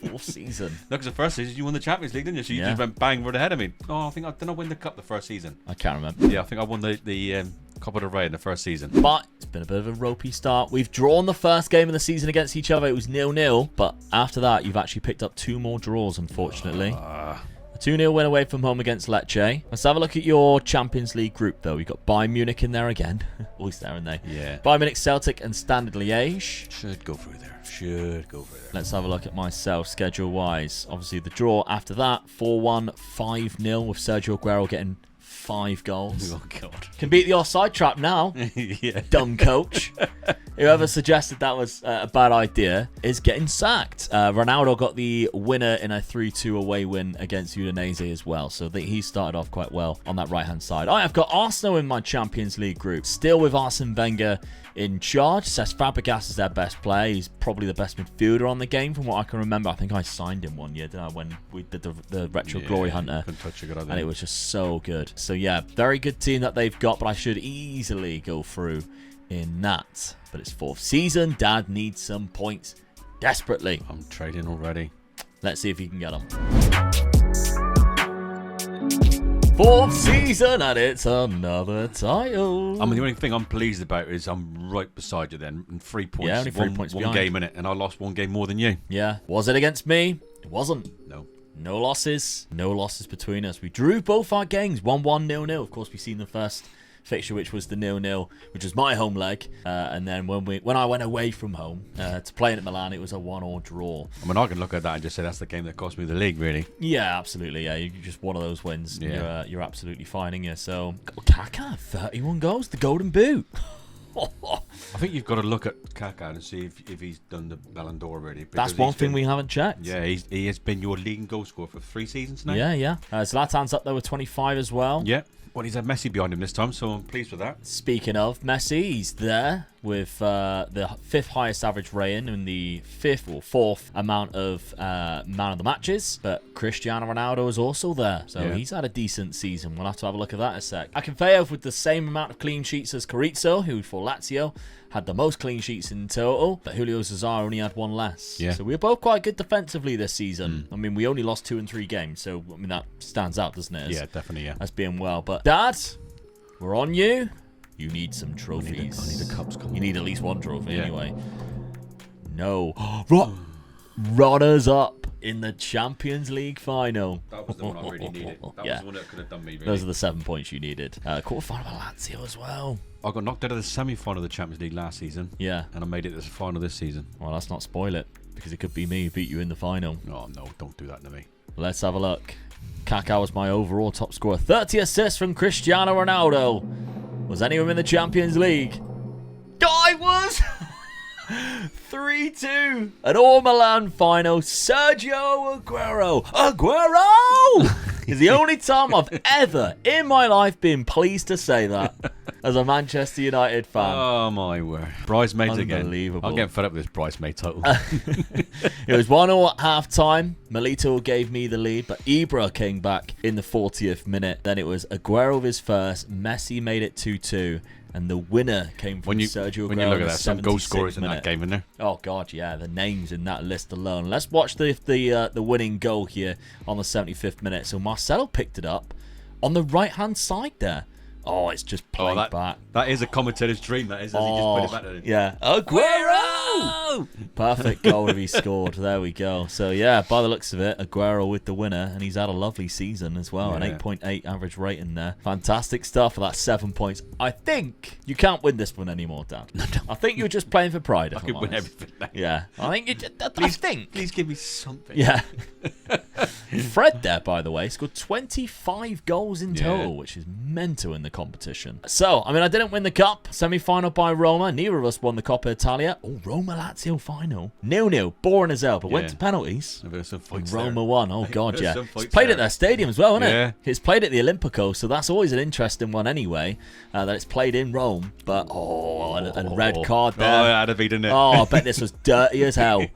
Fourth season. No, because the first season you won the Champions League, didn't you? So you just went bang right ahead of me. Oh, I didn't win the cup the first season. I can't remember. Yeah, I think I won the Copa del Rey in the first season. But it's been a bit of a ropey start. We've drawn the first game of the season against each other. It was 0-0. But after that, you've actually picked up 2 more draws, unfortunately. A 2-0 win away from home against Lecce. Let's have a look at your Champions League group, though. We've got Bayern Munich in there again. Always there, aren't they? Yeah. Bayern Munich, Celtic, and Standard Liège. Should go through there. Let's have a look at myself schedule-wise. Obviously, the draw after that, 4-1, 5-0 with Sergio Aguero getting 5 goals. Oh, God. Can beat the offside trap now. Yeah. Dumb coach. Whoever suggested that was a bad idea is getting sacked. Ronaldo got the winner in a 3-2 away win against Udinese as well. So he started off quite well on that right-hand side. I've got Arsenal in my Champions League group. Still with Arsene Wenger in charge. Cesc Fabregas is their best player. He's probably the best midfielder on the game from what I can remember. I think I signed him one year, didn't I, when we did the Retro Glory Hunter. Couldn't touch a good idea. And it was just so good. So yeah, very good team that they've got, but I should easily go through in that. But it's 4th season. Dad needs some points desperately. I'm trading already. Let's see if he can get them. 4th season, and it's another title. I mean, the only thing I'm pleased about is I'm right beside you then. And 3 points. Yeah, only 3 points one behind. game in it, and I lost 1 game more than you. Yeah. Was it against me? It wasn't. No. No losses. No losses between us. We drew both our games. 1-1, 0-0. Of course, we've seen the first fixture, which was the 0-0, which was my home leg. And then when I went away from home to play at Milan, it was a 1-1 draw. I mean, I can look at that and just say that's the game that cost me the league, really. Yeah, absolutely. Yeah, you're just one of those wins. Yeah. You're absolutely fine in you. So, Kaká, 31 goals, the Golden Boot. I think you've got to look at Kaká and see if he's done the Ballon d'Or already. That's one thing we haven't checked. Yeah, he has been your leading goal scorer for 3 seasons now. Yeah. Zlatan's up there with 25 as well. Yeah. Well, he's had Messi behind him this time, so I'm pleased with that. Speaking of Messi, he's there with the 5th highest average rating and the 5th or 4th amount of man of the matches. But Cristiano Ronaldo is also there, so he's had a decent season. We'll have to have a look at that in a sec. Akinfeev with the same amount of clean sheets as Carrizo, who for Lazio had the most clean sheets in total, but Julio Cesar only had 1 less. Yeah. So we were both quite good defensively this season. I mean, we only lost 2 and 3 games, so I mean that stands out, doesn't it? Yeah, definitely, yeah. As being well. But Dad, we're on you. You need some trophies. I need a cups. You need at least 1 trophy anyway. No. Runners up in the Champions League final. That was the one I really needed. That was the one that could have done me, really. Those are the 7 points you needed. Quarterfinal Lazio as well. I got knocked out of the semi-final of the Champions League last season. Yeah. And I made it to the final this season. Well, let's not spoil it, because it could be me who beat you in the final. Oh, no, don't do that to me. Let's have a look. Kaká was my overall top scorer. 30 assists from Cristiano Ronaldo. Was anyone in the Champions League? I was! 3-2. An all-Milan final. Sergio Aguero. Is the only time I've ever in my life been pleased to say that as a Manchester United fan. Oh, my word. Bridesmaids again. Unbelievable. I'm getting fed up with this bridesmaid title. It was 1-0 at half-time. Melito gave me the lead, but Ibra came back in the 40th minute. Then it was Aguero with his first. Messi made it 2-2. And the winner came from Sergio Aguero. When you look at that, some goal scorers minute. in that game, in there. Oh God, yeah, the names in that list alone. Let's watch the winning goal here on the 75th minute. So Marcelo picked it up on the right-hand side there. Oh, it's just played back. That is a commentator's dream, that is. He just put it back there. Yeah. Aguero! Perfect goal if he scored. There we go. So, yeah, by the looks of it, Aguero with the winner, and he's had a lovely season as well. Yeah. An 8.8 average rating there. Fantastic stuff for that 7 points. I think you can't win this one anymore, Dad. I think you're just playing for pride. I could win everything now. Yeah. I think you just, Please give me something. Yeah. Fred there, by the way, scored 25 goals in total, which is mental in the competition. So, I mean, I didn't win the cup. Semi-final by Roma. Neither of us won the Coppa Italia. Oh, Roma-Lazio final. 0-0. Boring as hell, but went to penalties. And Roma won. Oh, God, yeah. It's played at their stadium as well, isn't it? It's played at the Olimpico, so that's always an interesting one anyway, that it's played in Rome. But, and red card there. Oh, that'd be, didn't it? Oh, I bet this was dirty as hell.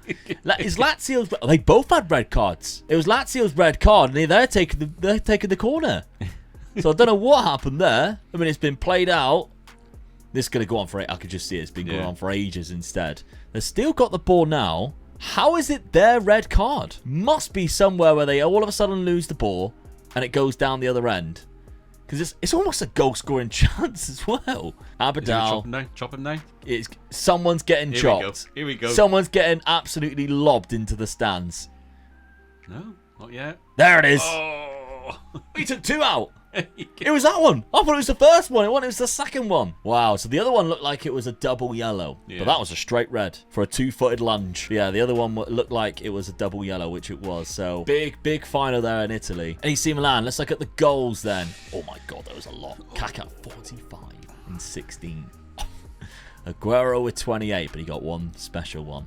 Is Lazio's... They both had red cards. It was Lazio's red card, and they're taking the corner. So I don't know what happened there. I mean, it's been played out. This is going to go on for... I could just see it's been going on for ages instead. They've still got the ball now. How is it their red card? Must be somewhere where they all of a sudden lose the ball, and it goes down the other end. Because it's almost a goal-scoring chance as well. Abadal. Chop him now. Someone's getting chopped. Here we go. Someone's getting absolutely lobbed into the stands. No, not yet. There it is. Oh. He took 2 out. It was that one. I thought it was the first one. It was the second one. Wow. So the other one looked like it was a double yellow. But that was a straight red for a 2-footed lunge. Yeah, the other one looked like it was a double yellow, which it was. So big final there in Italy. AC Milan. Let's look at the goals then. Oh my God, that was a lot. Kaká 45 and 16. Aguero with 28, but he got one special one.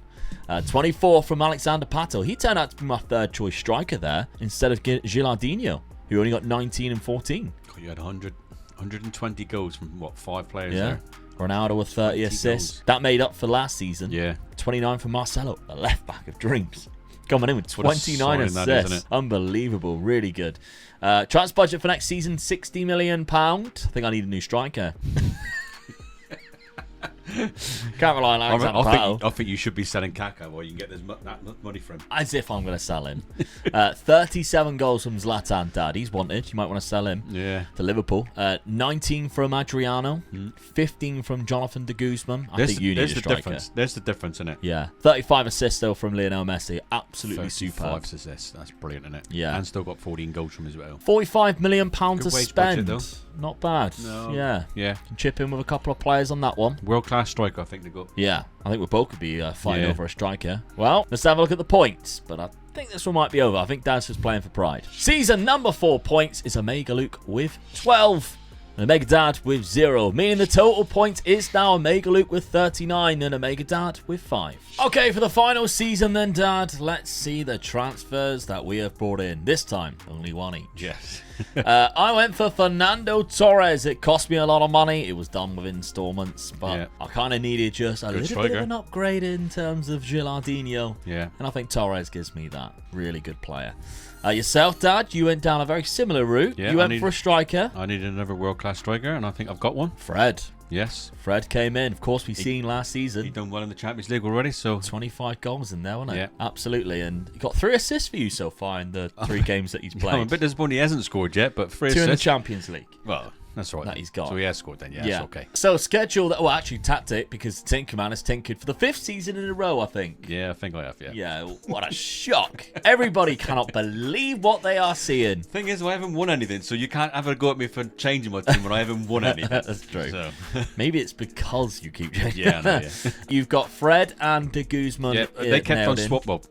24 from Alexander Pato. He turned out to be my third choice striker there instead of Gilardino, who only got 19 and 14. You had 120 goals from, what, 5 players there? Ronaldo with 30 assists. Goals. That made up for last season. Yeah. 29 for Marcelo, the left back of dreams. Coming in with 29 assists. Unbelievable. Really good. Transfer budget for next season, £60 million. I think I need a new striker. Can't rely on Alexander Pato. I think you should be selling Kaká while you can get that money from him. As if I'm going to sell him. 37 goals from Zlatan, Dad. He's wanted. You might want to sell him to Liverpool. 19 from Adriano. 15 from Jonathan de Guzman. I think you need a striker. There's the difference in it. Yeah. 35 assists, though, from Lionel Messi. Absolutely superb. 5 assists. That's brilliant, isn't it? Yeah. And still got 14 goals from as well. £45 million to spend. Budget, not bad. No. Yeah. Yeah. Can chip in with a couple of players on that one. World-class striker, I think they got. Yeah. I think we both could be fighting over a striker. Well, let's have a look at the points. But I think this one might be over. I think Dad's just playing for pride. Season number 4 points is Omega Luke with 12. And Omega Dad with 0, meaning the total points is now Omega Luke with 39 and Omega Dad with 5. Okay, for the final season then, Dad, let's see the transfers that we have brought in. This time, only one each. Yes. I went for Fernando Torres. It cost me a lot of money. It was done with installments, but I kind of needed just a little bit of an upgrade in terms of Gilardino. Yeah. And I think Torres gives me that. Really good player. Yourself, Dad, you went down a very similar route. Yeah, you went for a striker. I needed another world-class striker, and I think I've got one. Fred. Yes. Fred came in. Of course, we've seen last season. He done well in the Champions League already, so 25 goals in there, wasn't it? Yeah. Absolutely. And he got 3 assists for you so far in the 3 games that he's played. I'm a bit disappointed he hasn't scored yet, but 3 2 assists. in the Champions League. Well, that's right. That he's got. So he has scored then, yeah. That's okay. So schedule that. Well, actually, tactic, because Tinkerman has tinkered for the 5th season in a row, I think. Yeah, I think I have, yeah. Yeah, what a shock. Everybody cannot believe what they are seeing. Thing is, I haven't won anything, so you can't have a go at me for changing my team when I haven't won anything. That's true. So. Maybe it's because you keep changing. Yeah, I know, yeah. You've got Fred and de Guzman. Yeah, they kept on swap. Well,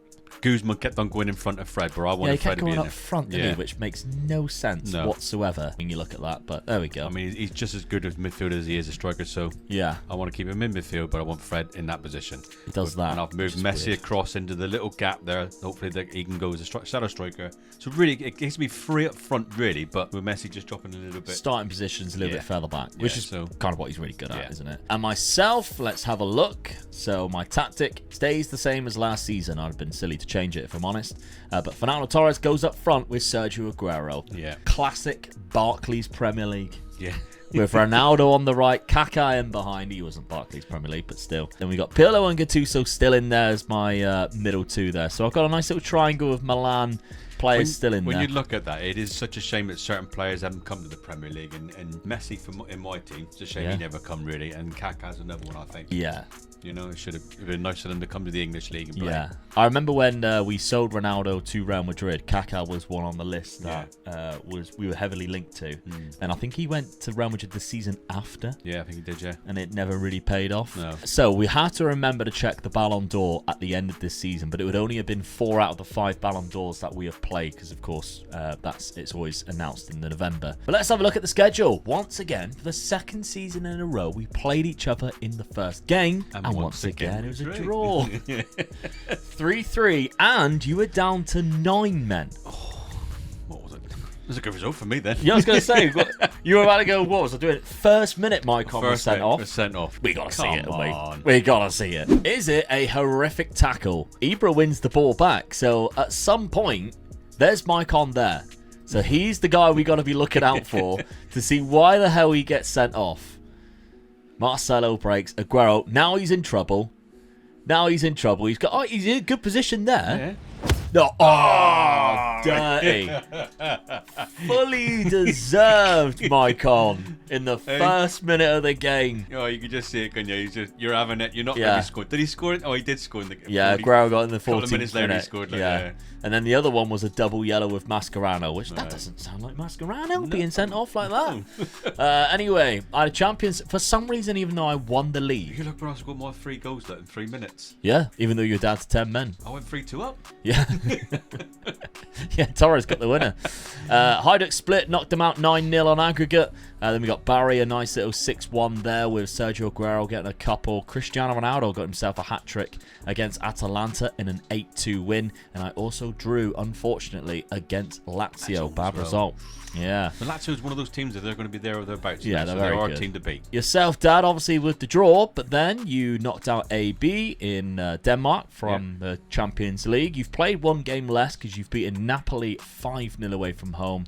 Guzman kept on going in front of Fred, but I wanted Fred to be in there. He kept going up front, didn't he? Which makes no sense whatsoever when you look at that, but there we go. I mean, he's just as good as midfielder as he is a striker, so I want to keep him in midfield, but I want Fred in that position. He does that. And I've moved Messi across into the little gap there. Hopefully he can go as a shadow striker. So really, it gives me 3 up front, really, but with Messi just dropping a little bit. Starting positions a little bit further back, which is kind of what he's really good at, isn't it? And myself, let's have a look. So my tactic stays the same as last season. I'd have been silly to change it, if I'm honest. But Fernando Torres goes up front with Sergio Aguero. Yeah. Classic Barclays Premier League. Yeah. With Ronaldo on the right, Kaká in behind. He wasn't Barclays Premier League, but still. Then we got Pirlo and Gattuso still in there as my middle 2 there. So I've got a nice little triangle of Milan players still in there. When you look at that, it is such a shame that certain players haven't come to the Premier League. And Messi in my team, it's a shame he never come really. And Kaká's another one, I think. Yeah. You know, it should have been nice for them to come to the English league and play. Yeah, I remember when we sold Ronaldo to Real Madrid. Kaká was one on the list that we were heavily linked to, and I think he went to Real Madrid the season after. Yeah, I think he did. Yeah, and it never really paid off. No. So we had to remember to check the Ballon d'Or at the end of this season, but it would only have been 4 out of the 5 Ballon d'Ors that we have played, because of course it's always announced in November. But let's have a look at the schedule. Once again, for the second season in a row, we played each other in the first game, and once again it was a draw. 3-3, and you were down to 9 men. What was it? It was a good result for me then. Yeah, I was going to say, you were about to go, what was I doing? First minute, Maicon was sent off. We got to see it, haven't we? We got to see it. Is it a horrific tackle? Ibra wins the ball back, so at some point, there's Maicon there. So he's the guy we got to be looking out for to see why the hell he gets sent off. Marcelo breaks. Aguero, now he's in trouble. He's in a good position there. Yeah. No, dirty. Fully deserved, Maicon, in the first minute of the game. Oh, you can just see it, can you? You're having it. You're not going to score. Did he score it? Oh, he did score in the game. Yeah, Aguero got in the 14th couple of minutes later, he scored. And then the other one was a double yellow with Mascherano, which that doesn't sound like Mascherano being sent off like that. Anyway, I had champions for some reason, even though I won the league. You look, I scored my 3 goals in 3 minutes. Yeah, even though you're down to 10 men. I went 3-2 up. Yeah. Yeah, Torres got the winner. Hajduk split, knocked them out 9-0 on aggregate. Then we got Barry, a nice little 6-1 there with Sergio Aguero getting a couple. Cristiano Ronaldo got himself a hat-trick against Atalanta in an 8-2 win. And I also drew, unfortunately, against Lazio. Bad result. Yeah. The Lazio is one of those teams that they're going to be there or thereabouts. Yeah, so they're our good. team to beat. Yourself, Dad, obviously with the draw, but then you knocked out AB in Denmark from the Champions League. You've played 1 game less because you've beaten Napoli 5-0 away from home.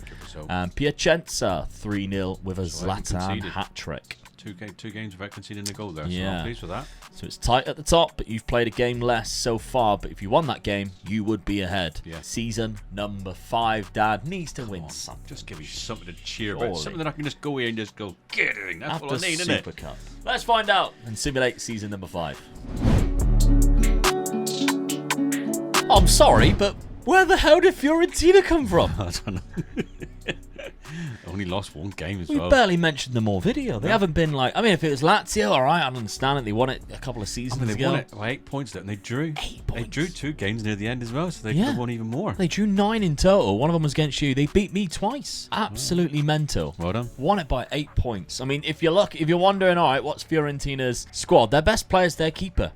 And Piacenza 3-0 with a Zlatan hat-trick. Two games without conceding a goal there, so Yeah. I'm pleased with that. So it's tight at the top, but you've played a game less so far. But if you won that game, you would be ahead. Yeah. Season number 5, Dad needs to win something. Just give me something to cheer about. Something that I can just go here and just go, get it. That's After what I need, isn't it? Super Cup. Let's find out and simulate season number 5. I'm sorry, but where the hell did Fiorentina come from? I don't know. Only lost 1 game as We well. barely mentioned them all video. They haven't been like... I mean, if it was Lazio, all right, I'd understand it. They won it a couple of seasons they ago. won it by 8 points, and they drew. 8 points. They drew 2 games near the end as well, so they could have won even more. They drew 9 in total. One of them was against you. They beat me twice. Absolutely mental. Well done. Won it by 8 points. I mean, if you're wondering, all right, what's Fiorentina's squad? Their best player's their keeper.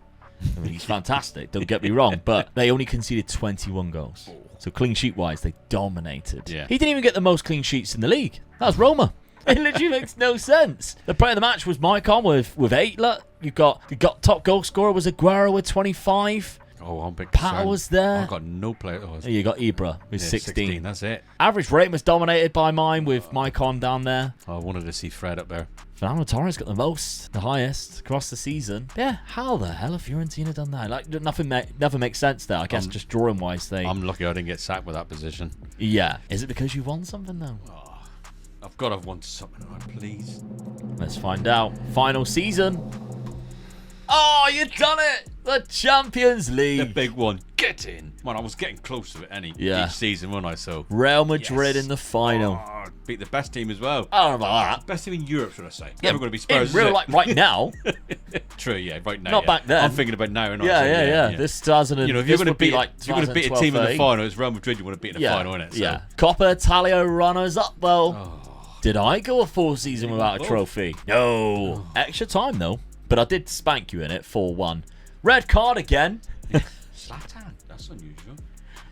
I mean, he's fantastic. Don't get me wrong, but they only conceded 21 goals. So clean sheet wise, they dominated. Yeah. He didn't even get the most clean sheets in the league. That was Roma. It literally makes no sense. The player of the match was Maicon with 8. Look, you got top goal scorer was Aguero with 25. Oh, I'm big. Pat was there. I've got no player. Oh, You got Ibra with 16. That's it. Average rating was dominated by mine with Maicon down there. I wanted to see Fred up there. Fernando Torres got the highest across the season. Yeah, how the hell have Fiorentina done that? Like, nothing makes sense there. I guess just drawing wise, I'm lucky I didn't get sacked with that position. Yeah. Is it because you won something though? Oh, I've got to have won something, right, please. Let's find out. Final season. Oh, you've done it! The Champions League. The big one. Get in. Man, I was getting close to it each season, wasn't I? So Real Madrid in the final. Oh, beat the best team as well. I don't know about that. Best team in Europe, should I say? Yeah, Never going to be Spurs. in real life, right now. True, yeah, right now. Not back then. I'm thinking about now, and Yeah. This 2000. You know, if you're going to beat like if you're going to beat a team in the final, it's Real Madrid you want to beat in the final, isn't it? So. Yeah. Coppa Italia runners up though. Oh. Did I go a full season without a trophy? No. Extra time though, but I did spank you in it 4-1. Red card again. Zlatan. That's unusual.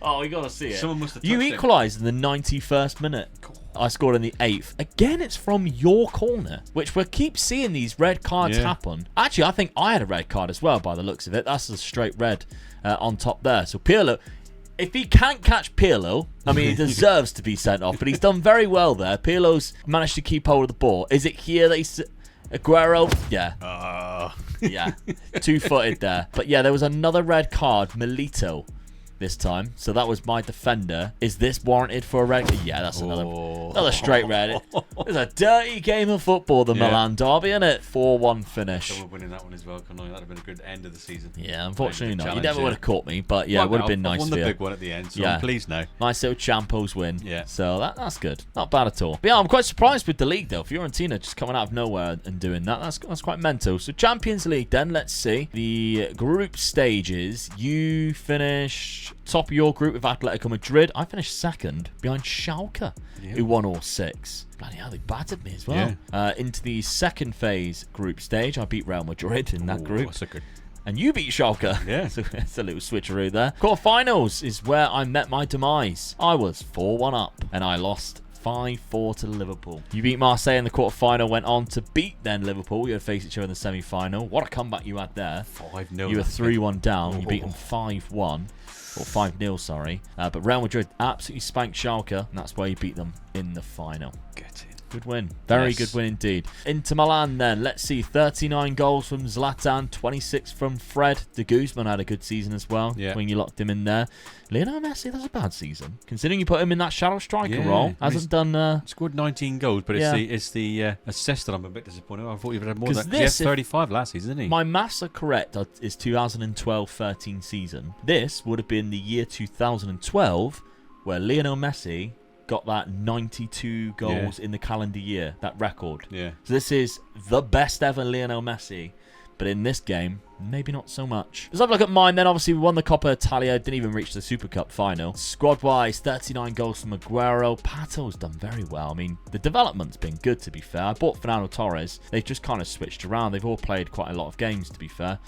Oh, you gotta see it. Someone must have You touched equalised in the 91st minute. I scored in the 8th. Again, it's from your corner, which we keep seeing these red cards happen. Actually, I think I had a red card as well by the looks of it. That's a straight red on top there. So Pirlo, if he can't catch Pirlo, I mean, he deserves to be sent off, but he's done very well there. Pirlo's managed to keep hold of the ball. Is it here that he's... Aguero, yeah, 2-footed there. But yeah, there was another red card, Milito. this time. So that was my defender. Is this warranted for a red? Yeah, that's another straight red. It's a dirty game of football, the Milan Derby, isn't it? 4-1 finish. So we're winning that one as well, can I? That'd have been a good end of the season. Yeah, unfortunately not. You never would have caught me, but yeah, it would have been nice I won for the you. big one at the end, so I'm pleased now. Nice little Champos win. Yeah. So that's good. Not bad at all. But yeah, I'm quite surprised with the league, though. Fiorentina just coming out of nowhere and doing that. That's quite mental. So Champions League then, let's see. The group stages, you finished top of your group with Atletico Madrid. I finished second behind Schalke, who won all 6. Bloody hell, they battered me as well. Into the second phase group stage, I beat Real Madrid in that group. That's a good... And you beat Schalke. Yeah. So it's a little switcheroo there. Quarterfinals is where I met my demise. I was 4-1 up, and I lost 5-4 to Liverpool. You beat Marseille in the quarterfinal, went on to beat then Liverpool. You had faced each other in the semi-final. What a comeback you had there. 5-0. You were 3-1 down. You beat them 5-1. Or 5-0, sorry. But Real Madrid absolutely spanked Schalke, and that's why you beat them in the final. Get it. Good win. Very good win indeed. Inter Milan then. Let's see. 39 goals from Zlatan. 26 from Fred. De Guzman had a good season as well when you locked him in there. Lionel Messi, that's a bad season. Considering you put him in that shadow striker role. Hasn't done... scored 19 goals, but it's the assist that I'm a bit disappointed. I thought he would have more than that. He had 35 last season, didn't he? My maths are correct. Is 2012-13 season. This would have been the year 2012 where Lionel Messi got that 92 goals in the calendar year, that record. Yeah. So this is the best ever Lionel Messi, but in this game, maybe not so much. Let's have a look at mine then. Obviously, we won the Coppa Italia, didn't even reach the Super Cup final. Squad-wise, 39 goals from Aguero. Pato's done very well. I mean, the development's been good, to be fair. I bought Fernando Torres. They've just kind of switched around. They've all played quite a lot of games, to be fair.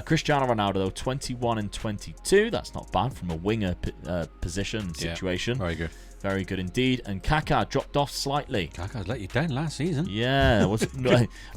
Cristiano Ronaldo, though, 21 and 22. That's not bad from a winger position situation. Very good. Very good indeed. And Kaká dropped off slightly. Kaká's let you down last season. Yeah, was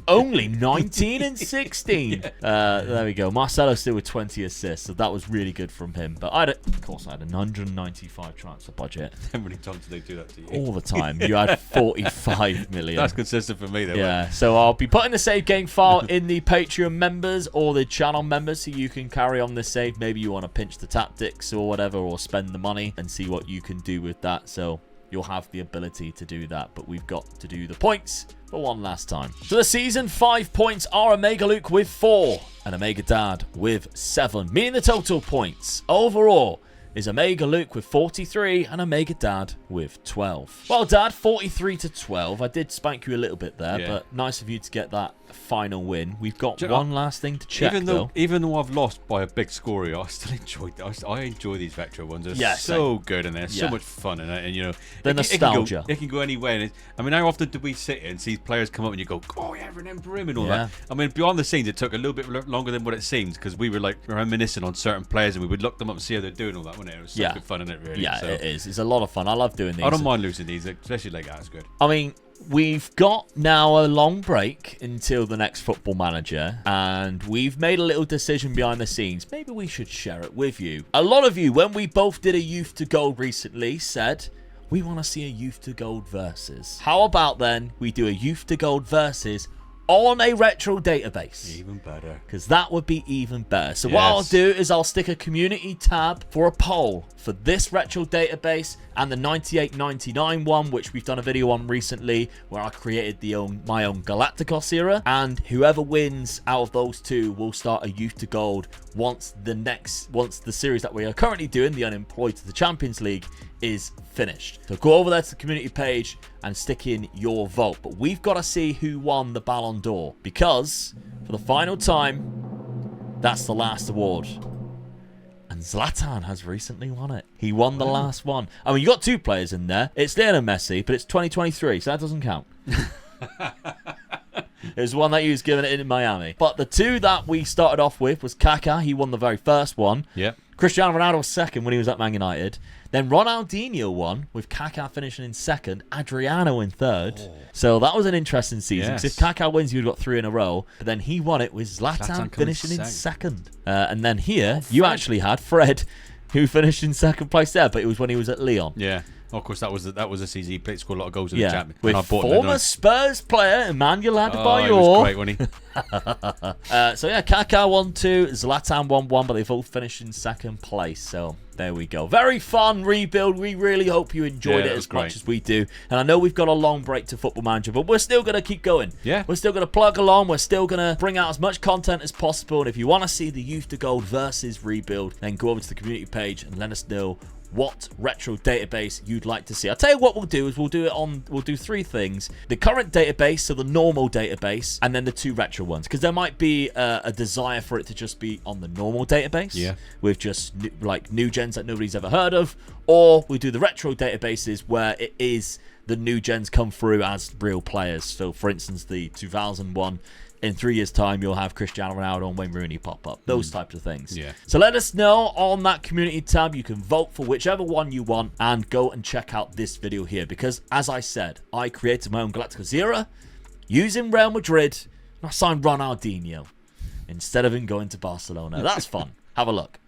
only 19 and 16. There we go. Marcelo still with 20 assists, so that was really good from him. But of course, I had a 195 transfer budget. How many times do they do that to you? All the time. You had 45 million. That's consistent for me, though. Yeah, so I'll be putting the save game file in the Patreon members or the channel members so you can carry on the save. Maybe you want to pinch the tactics or whatever, or spend the money and see what you can do with that. So you'll have the ability to do that, but we've got to do the points for one last time. So the season 5 points are Omega Luke with 4 and Omega Dad with 7, meaning the total points overall is Omega Luke with 43 and Omega Dad with 12. Well, Dad, 43 to 12. I did spank you a little bit there, but nice of you to get that final win. We've got one last thing to check, even though I've lost by a big score, I still enjoyed that. I enjoy these retro ones. They're so good and they're so much fun. And you know, the nostalgia. It can go anywhere. And I mean, how often do we sit and see players come up and you go, oh, yeah, remember him and all that? I mean, beyond the scenes, it took a little bit longer than what it seems because we were like reminiscing on certain players and we would look them up and see how they're doing all that, wasn't it? It was so good fun, isn't it, really? Yeah, it is. It's a lot of fun. I love doing these. I don't mind losing these, especially like that. It's good. I mean, we've got now a long break until the next Football Manager, and we've made a little decision behind the scenes. Maybe we should share it with you. A lot of you, when we both did a Youth to Gold recently, said we want to see a Youth to Gold versus. How about then we do a Youth to Gold versus on a retro database? Even better. Because that would be even better. So what I'll do is I'll stick a community tab for a poll for this retro database and the 98-99 one, which we've done a video on recently where I created my own Galacticos era. And whoever wins out of those two will start a Youth to Gold once the series that we are currently doing, the Unemployed to the Champions League, is finished. So go over there to the community page and stick in your vote. But we've got to see who won the Ballon d'Or, because for the final time, that's the last award. And Zlatan has recently won it. He won the last one. I mean, you got 2 players in there. It's Lionel Messi, but it's 2023, so that doesn't count. It was one that he was giving it in Miami. But the 2 that we started off with was Kaká. He won the very first one. Yep. Cristiano Ronaldo was second when he was at Man United. Then Ronaldinho won, with Kaká finishing in second, Adriano in third. So that was an interesting season. Yes. If Kaká wins, you'd got 3 in a row. But then he won it with Zlatan finishing in second. And then here, you actually had Fred, who finished in second place there, but it was when he was at Lyon. Yeah. of course, that was the season he played, scored a lot of goals in the Champions. With former Spurs player Emmanuel Adebayor. He was great, wasn't he? Kaká 1-2, Zlatan 1-1, but they've all finished in second place. So there we go. Very fun rebuild. We really hope you enjoyed it as much as we do. And I know we've got a long break to Football Manager, but we're still going to keep going. Yeah. We're still going to plug along. We're still going to bring out as much content as possible. And if you want to see the Youth to Gold versus rebuild, then go over to the community page and let us know what retro database you'd like to see. I'll tell you what we'll do is we'll do three things: the current database, so the normal database, and then the two retro ones, because there might be a desire for it to just be on the normal database with just new gens that nobody's ever heard of, or we do the retro databases where it is the new gens come through as real players. So for instance, the 2001, in 3 years' time, you'll have Cristiano Ronaldo and Wayne Rooney pop up. Those types of things. Yeah. So let us know on that community tab. You can vote for whichever one you want and go and check out this video here. Because, as I said, I created my own Galacticos era using Real Madrid, and I signed Ronaldinho instead of him going to Barcelona. That's fun. Have a look.